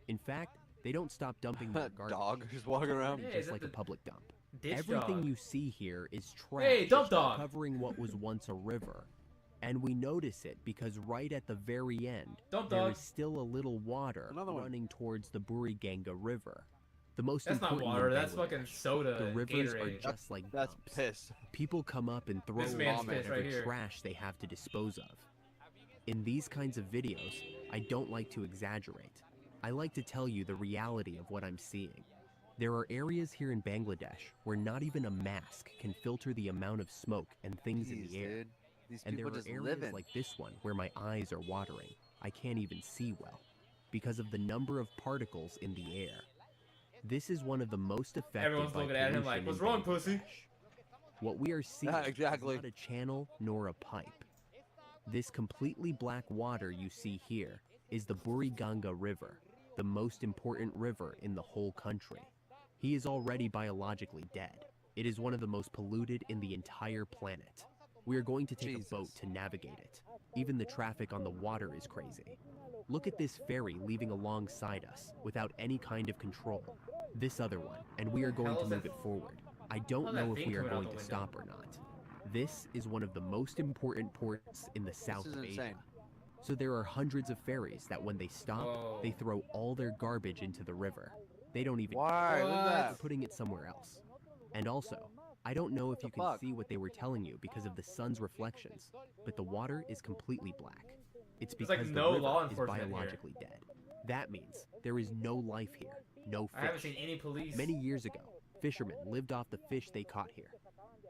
In fact, they don't stop dumping their garbage. Dog just walking around. Hey, is Just that like a the public dump. ditch Everything dog? you see here is trash Hey, dump dog! covering what was once a river. And we notice it because right at the very end, Dump there dog. is still a little water Another one. running towards the Buriganga River. The most That's not important water. in That's fucking Bangladesh. soda. The and rivers are Gatorade. just like That's dumps. piss. People come up and throw This man's away piss right whatever here. trash they have to dispose of. In these kinds of videos, I don't like to exaggerate. I like to tell you the reality of what I'm seeing. There are areas here in Bangladesh where not even a mask can filter the amount of smoke and things in Jeez, the air. dude. These And there people are just areas living. like this one where my eyes are watering. I can't even see well because of the number of particles in the air. This is one of the most affected Everyone's by looking at him like, pollution "What's in wrong, pussy?" Bangladesh. What we are seeing exactly. is not a channel nor a pipe. This completely black water you see here is the Buriganga River, the most important river in the whole country. He is already biologically dead. It is one of the most polluted in the entire planet. We are going to take a boat to navigate it. Even the traffic on the water is crazy. Look at this ferry leaving alongside us without any kind of control. This other one, and we are going hell to is move that- it forward. I how's don't that know if thing we are coming out going the to window? stop or not. This is one of the most important ports in the south is of Asia. insane. So there are hundreds of ferries that when they stop, Whoa. they throw all their garbage into the river. They don't even Why? Look at They're that. putting it somewhere else. And also, I don't know if you can fuck? see what they were telling you because of the sun's reflections, but the water is completely black. It's There's, because like, the no river law is enforcement here. biologically dead. That means there is no life here, no fish. I haven't seen any police. Many years ago, fishermen lived off the fish they caught here.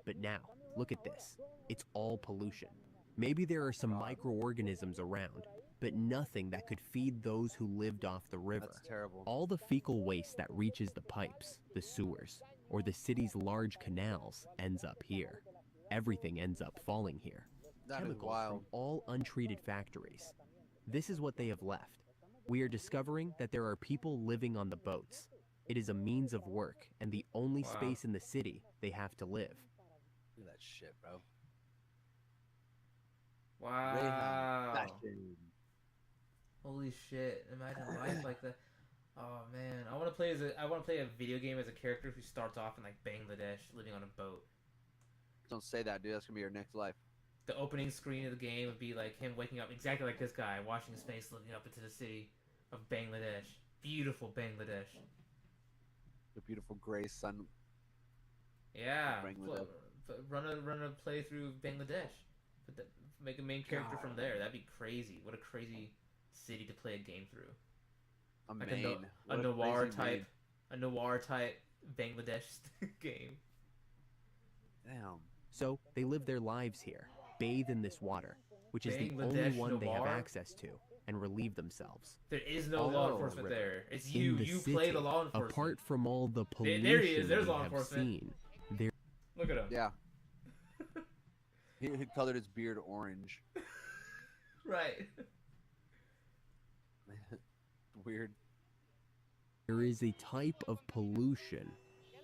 But now, look at this. It's all pollution. Maybe there are some microorganisms around, but nothing that could feed those who lived off the river. That's terrible. All the fecal waste that reaches the pipes, the sewers, or the city's large canals ends up here. Everything ends up falling here. That is Chemicals wild. from all untreated factories. This is what they have left. We are discovering that there are people living on the boats. It is a means of work and the only Wow. space in the city they have to live. Look at that shit, bro. Wow. Fashion. Holy shit! Imagine life like that. Oh man, I want to play a video game as a character who starts off in like Bangladesh, living on a boat. Don't say that, dude. That's gonna be your next life. The opening screen of the game would be like him waking up exactly like this guy, washing his face, looking up into the city of Bangladesh. Beautiful Bangladesh. The beautiful gray sun. Yeah. Bangladesh. Run a playthrough of Bangladesh. Make a main character from there. That'd be crazy. What a crazy city to play a game through. A Like Maine. a What noir crazy type, Maine. a noir type Bangladesh game. Damn. So they live their lives here, bathe in this water, which is the only Bangladesh one they have noir? access to, and relieve themselves. There is no Oh, law enforcement river. there. It's In you. the You play the city, law enforcement. Apart from all the pollution There he is. There's we law have enforcement. seen, there Look at him. Yeah. he colored his beard orange. Right. Weird. there is a type of pollution.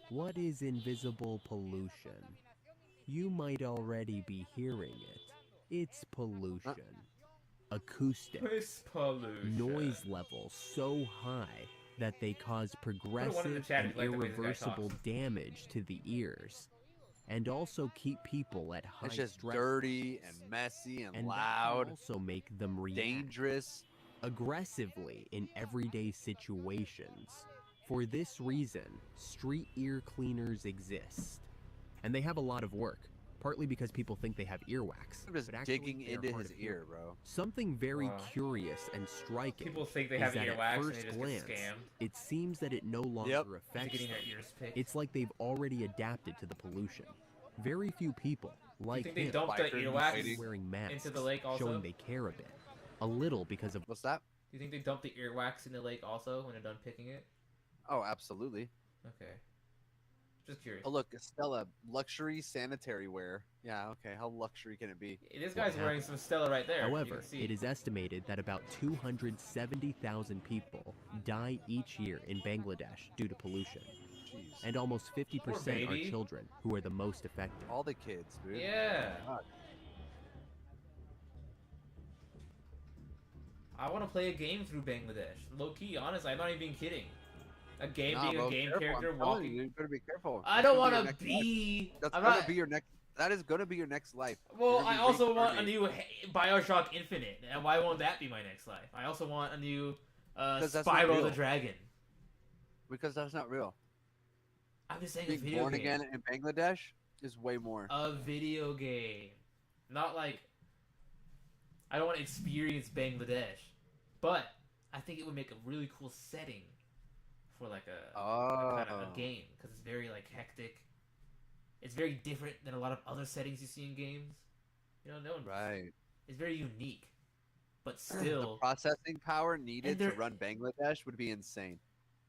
What is invisible pollution? You might already be hearing it. It's pollution. Acoustic. It's pollution. Noise levels so high that they cause one in the progressive chat and if you like the way this guy irreversible talks. damage to the ears, and also keep people at high It's just stress dirty and messy and, and that can loud. also make them react Dangerous. aggressively in everyday situations. For this reason, street ear cleaners exist, and they have a lot of work. Partly because people think they have earwax. I'm just but actually digging they are into hard his of hearing. ear, bro. Something very Wow. curious and striking People think they is have that earwax at and first they just glance, get scammed. it seems that it no longer Yep. affects getting them. their ears picked. It's like they've already adapted to the pollution. Very few people, like think they him, dump the Bikers earwax fighting. wearing masks, into the lake also? showing they care a bit. A little because of What's that? Do you think they dump the earwax in the lake also when they're done picking it? Oh, absolutely. Okay. Just curious. Oh look, Stella, luxury sanitary wear. Yeah, okay. How luxury can it be? This guy's wearing some Stella right there. However, it is estimated that about 270,000 people die each year in Bangladesh due to pollution. Jeez. And almost 50% are children who are the most affected. All the kids, dude. Yeah. God. I want to play a game through Bangladesh. Low key, honest, I'm not even kidding. A game Nah, being bro, a game careful. character I'm telling walking. You better be careful. I don't want to be. That's I'm gonna not... be your next. That is gonna be your next life. Well, I also want a new Bioshock Infinite, and why won't that be my next life? I also want a new Spyro the Dragon. Because that's not real. I'm just saying, being a video born game. again in Bangladesh is way more. A video game, not like. I don't want to experience Bangladesh, but I think it would make a really cool setting for like a kind of a game, because it's very like hectic. It's very different than a lot of other settings you see in games. You know, no one. Right. It's very unique, but still the processing power needed there- to run Bangladesh would be insane.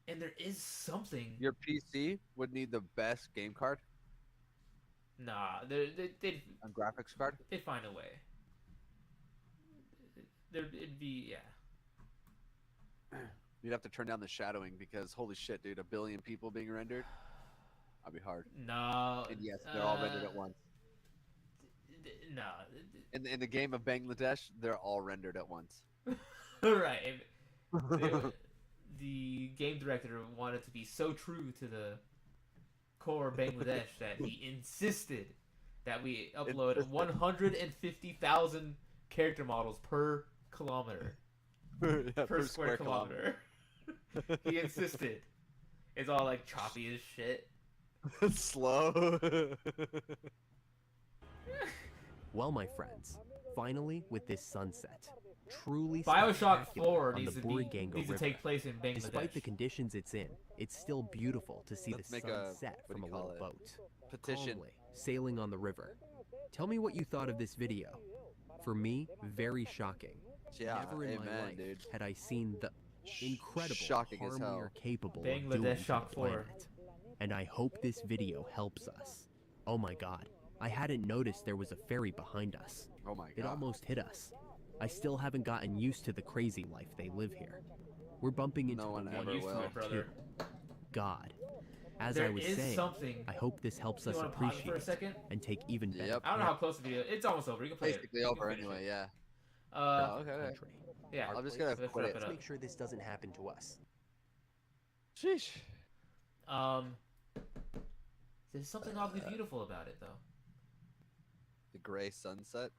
and there is something. Your PC would need the best game card Nah, they'd and graphics card. they'd find a way. It'd be You'd have to turn down the shadowing because holy shit, dude, 1 billion people being rendered. That'd be hard. No. And yes, they're all rendered at once. No. In the game of Bangladesh, they're all rendered at once. Right. The game director wanted to be so true to the core Bangladesh that he insisted that we upload 150,000 character models per kilometer. per square kilometer. He insisted. It's all like choppy as shit. Slow. Well, my friends, finally with this sunset, truly Bioshock spectacular 4 on needs the to Buriganga needs to River. take place in Bangladesh. Despite the conditions it's in, it's still beautiful to see Let's the make sun a- set what do from a you call little it? boat. Petition. Calmly, sailing on the river. Tell me what you thought of this video. For me, very shocking. Yeah, Never in my amen, life dude. had I seen the incredible shocking as harm we hell. are capable of Bangladesh doing to Shock the 4. planet. And I hope this video helps us. Oh my god, I hadn't noticed there was a ferry behind us. Oh my It god. almost hit us. I still haven't gotten used to the crazy life they live here. We're bumping into No one the ever one used to will. it, brother. God. As There I was is saying, something. I hope this helps You us wanna pause it appreciate for a second? it and take even better Yep. I don't know how close the video. It's almost over. You can play Basically it. You can over finish anyway, it. yeah. Uh, okay. country. yeah. I'm just gonna Let's quit wrap it. it Let's up. make sure this doesn't happen to us. Sheesh. There's something oddly beautiful about it, though. The gray sunset.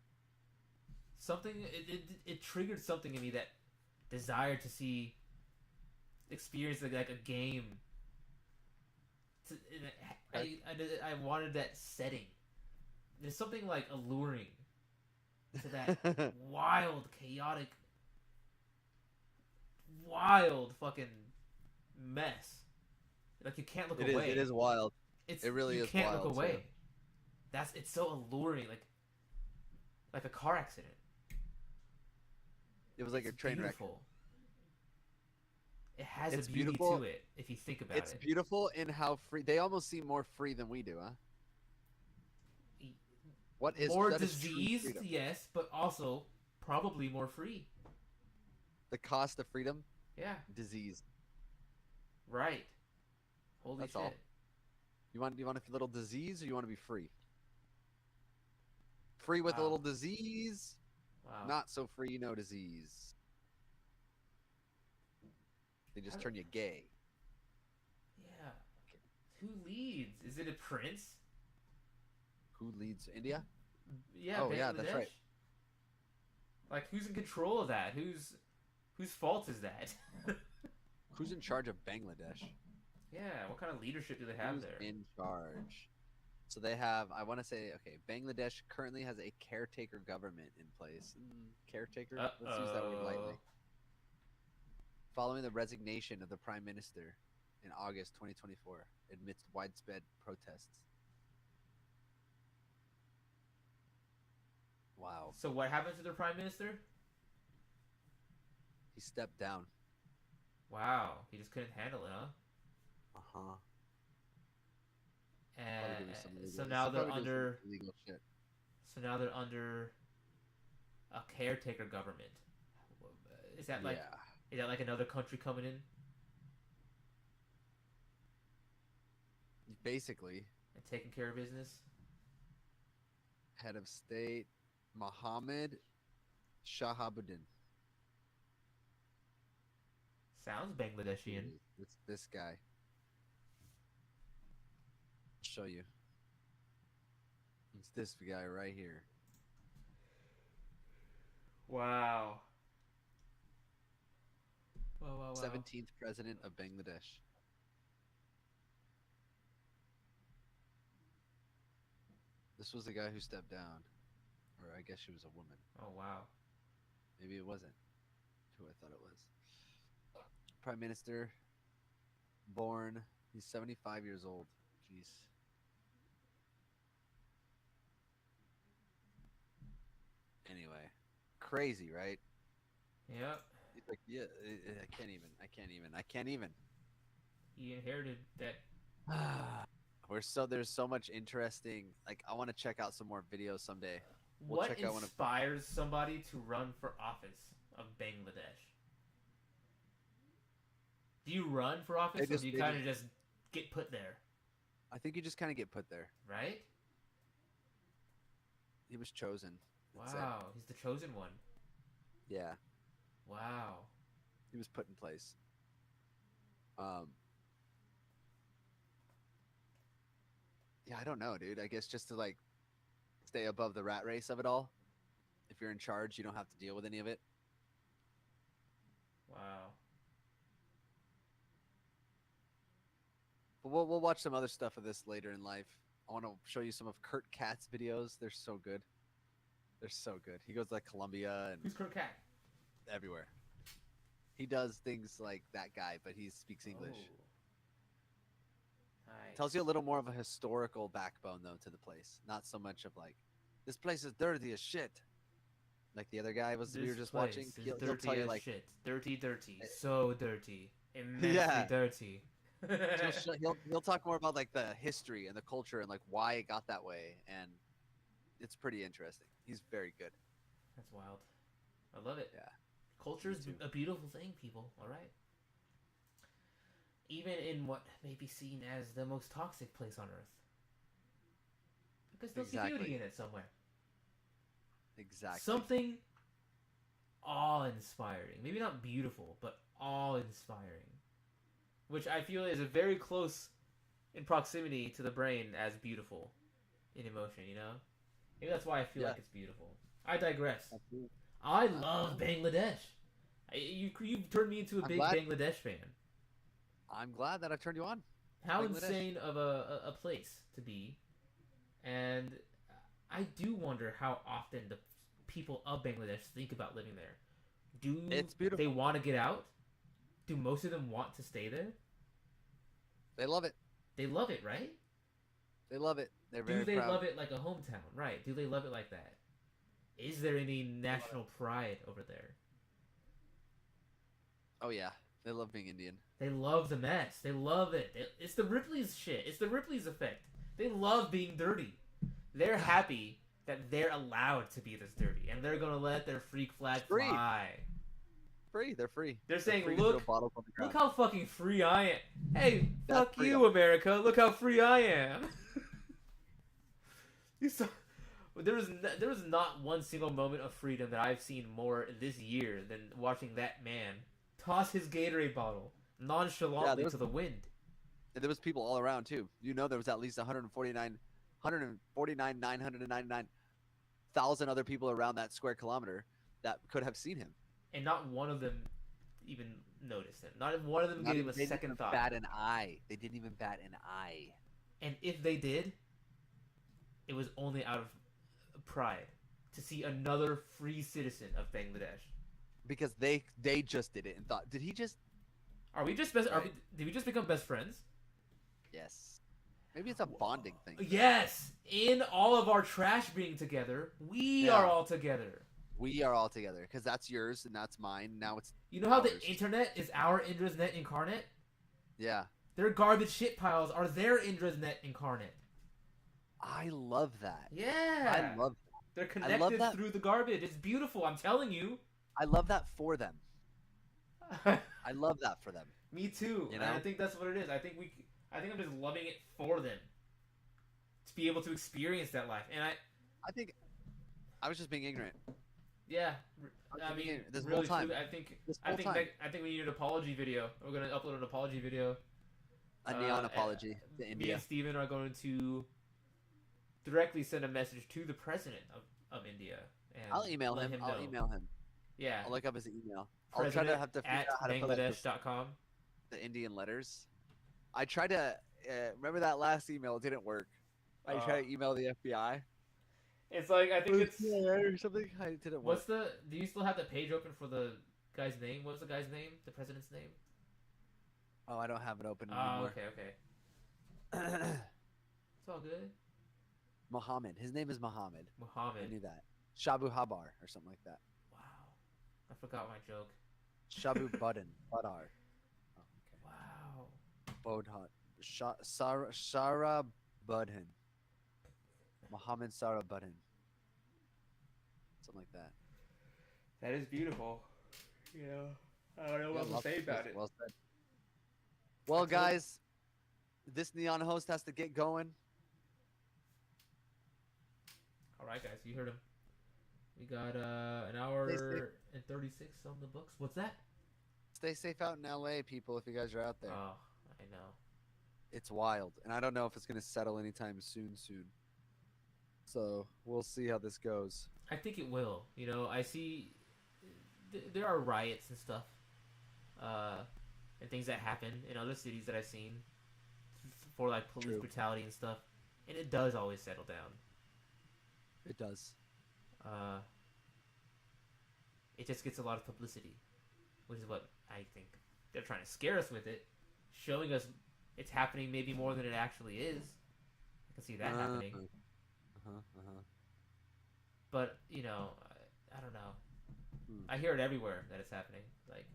Something it triggered something in me that desire to see, experience like a game. I wanted that setting. There's something like alluring to that wild, chaotic, wild fucking mess. Like you can't look away. It is wild. It really you is can't wild, look away. too. It's so alluring, like a car accident. It was like It's a train wreck. beautiful. It has It's a beauty beautiful. to it if you think about It's it. beautiful in how free they almost seem more free than we do, huh? What is More that is true diseased, freedom. yes, but also probably more free. The cost of freedom? Yeah, Disease. right. Holy That's shit. all. You want a little disease or you want to be free? Free with a Wow. little disease, Wow. not so free, no disease. They just turn you gay. Yeah. Who leads? Is it a prince? Who leads India? Yeah. Oh, yeah, that's right. Bangladesh? Like, who's in control of that? Whose fault is that? Who's in charge of Bangladesh? Yeah. What kind of leadership do they have Who's there? in charge? So they have, I want to say, okay, Bangladesh currently has a caretaker government in place. Caretaker? Let's use that word lightly. Following the resignation of the Prime Minister in August 2024 amidst widespread protests. Wow. So what happened to the prime minister? He stepped down. Wow. He just couldn't handle it, huh? Uh-huh. Probably doing some illegal- so now he's they're probably doing some under. illegal shit. So now they're under a caretaker government. Is that like? Yeah. Is that like another country coming in Basically, and taking care of business? head of state Mohammed Shahabuddin. Sounds Bangladeshian. It's this guy. I'll show you. It's this guy right here. Wow. Wow. 17th president of Bangladesh. This was the guy who stepped down. Or I guess she was a woman. Oh, wow. Maybe it wasn't who I thought it was. Prime Minister, born, he's 75 years old. Jeez. Anyway, crazy, right? Yep. He's like, yeah, I can't even. He inherited that. There's so much interesting. Like, I want to check out some more videos someday. We'll What check out one of. inspires somebody to run for office of Bangladesh? Do you run for office, or do you kind of just get put there? I think you just kind of get put there. Right? He was chosen. That's it. Wow, he's the chosen one. Yeah. Wow. He was put in place. Yeah, I don't know, dude. I guess just to like stay above the rat race of it all. If you're in charge, you don't have to deal with any of it. Wow. But we'll watch some other stuff of this later in life. I want to show you some of Kurt Katz's videos. They're so good. They're so good. He goes to like Colombia and Who's Kurt Katz? everywhere. He does things like that guy, but he speaks English. Nice. Tells you a little more of a historical backbone though to the place. Not so much of like, this place is dirty as shit. Like the other guy we were just watching. He'll tell you like shit. Dirty, so dirty, immensely dirty. he'll talk more about like the history and the culture and like why it got that way, and it's pretty interesting. He's very good. That's wild. I love it. Yeah. Culture's a beautiful thing, people. All right. Even in what may be seen as the most toxic place on earth, you can still see beauty in it somewhere. Exactly. Something awe-inspiring. Maybe not beautiful, but awe-inspiring. Which I feel is a very close in proximity to the brain as beautiful in emotion, you know? Maybe that's why I feel like it's beautiful. I digress. I love Bangladesh. You've turned me into a big Bangladesh fan. I'm glad that I turned you on. How Bangladesh. insane of a place to be. And I do wonder how often the people of Bangladesh think about living there. It's beautiful. They want to get out? Do most of them want to stay there? They love it. They love it, right? They love it. They're very Do they proud. love it like a hometown? Right. Do they love it like that? Is there any national pride over there? Oh yeah. They love being Indian. They love the mess. They love it. It's the Ripley's shit. It's the Ripley's effect. They love being dirty. They're happy that they're allowed to be this dirty, and they're gonna let their freak flag fly. Free. They're free. They're saying, free to look, throw bottles on the ground. look how fucking free I am. Hey, That's fuck freedom. you, America. Look how free I am. There was not one single moment of freedom that I've seen more this year than watching that man toss his Gatorade bottle nonchalantly to the wind. And there was people all around too. You know, there was at least 999,000 other people around that square kilometer that could have seen him. And not one of them even noticed him. Not even one of them gave him a second thought. Bat an eye. They didn't even bat an eye. And if they did, it was only out of pride to see another free citizen of Bangladesh. Because they just did it and thought, did he just? Are we just best? Did we just become best friends? Yes. Maybe it's a bonding thing. Yes. In all of our trash being together, we are all together. We are all together because that's yours and that's mine. Now it's. You know how the internet is our Indra's net incarnate? Yeah. Their garbage shit piles are their Indra's net incarnate. I love that. Yeah. I love They're I love connected that. through the garbage. It's beautiful. I'm telling you. I love that for them. I love that for them. Me too. You And I know? think that's what it is. I think I'm just loving it for them to be able to experience that life. And I think I was just being ignorant. yeah, I I mean, mean, this really, whole time. truly, I think This whole time. I think we need an apology video. We're gonna upload an apology video. A neon and apology to Me India. and Steven are going to directly send a message to the president of India. And I'll email let him. know. I'll email him. Yeah. I'll look up his email. I'll try President to have to figure at out how to put like Bangladesh.com. the Indian letters. I tried to remember that last email. It didn't work. I tried to email the FBI. It's like I think it's or something. I didn't work. do you still have the page open for the guy's name? What was the guy's name? The president's name? Oh, I don't have it open Oh, anymore. okay. It's all good. Muhammad. His name is Muhammad. Muhammad. I knew that. Shabu Habar or something like that. Wow. I forgot my joke. Shabu Budden. Badar. Wow. Bodhat. Sarah Budden. Muhammad Sarah Budden. Something like that. That is beautiful. You know, I don't know what to say about it. Well said. Well, guys, this neon host has to get going. All right, guys, you heard him. We got an hour and 36 on the books. What's that? Stay safe out in LA, people, if you guys are out there. Oh, I know. It's wild, and I don't know if it's going to settle anytime soon. So we'll see how this goes. I think it will. You know, I see there are riots and stuff, and things that happen in other cities that I've seen for like police brutality and stuff, and it does always settle down. It does. It just gets a lot of publicity, which is what I think they're trying to scare us with it, showing us it's happening maybe more than it actually is. I can see that happening. But, you know, I don't know. I hear it everywhere that it's happening. Like,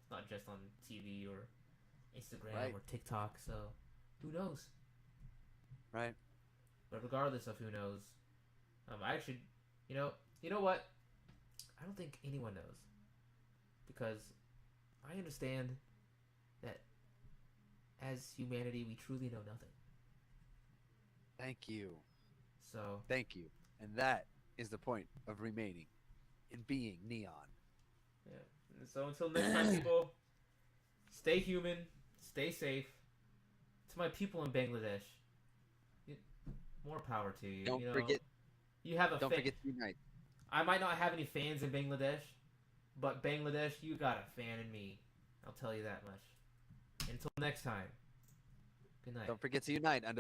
it's not just on TV or Instagram or TikTok, so who knows? Right. But regardless of who knows, I actually, you know what? I don't think anyone knows. Because I understand that as humanity, we truly know nothing. Thank you. So. Thank you. And that is the point of remaining and being neon. Yeah. And so until next time, people, stay human, stay safe. To my people in Bangladesh, more power to you. Don't you know, forget. You have a. Don't forget to unite. I might not have any fans in Bangladesh, but Bangladesh, you got a fan in me. I'll tell you that much. Until next time. Good night. Don't forget to unite under the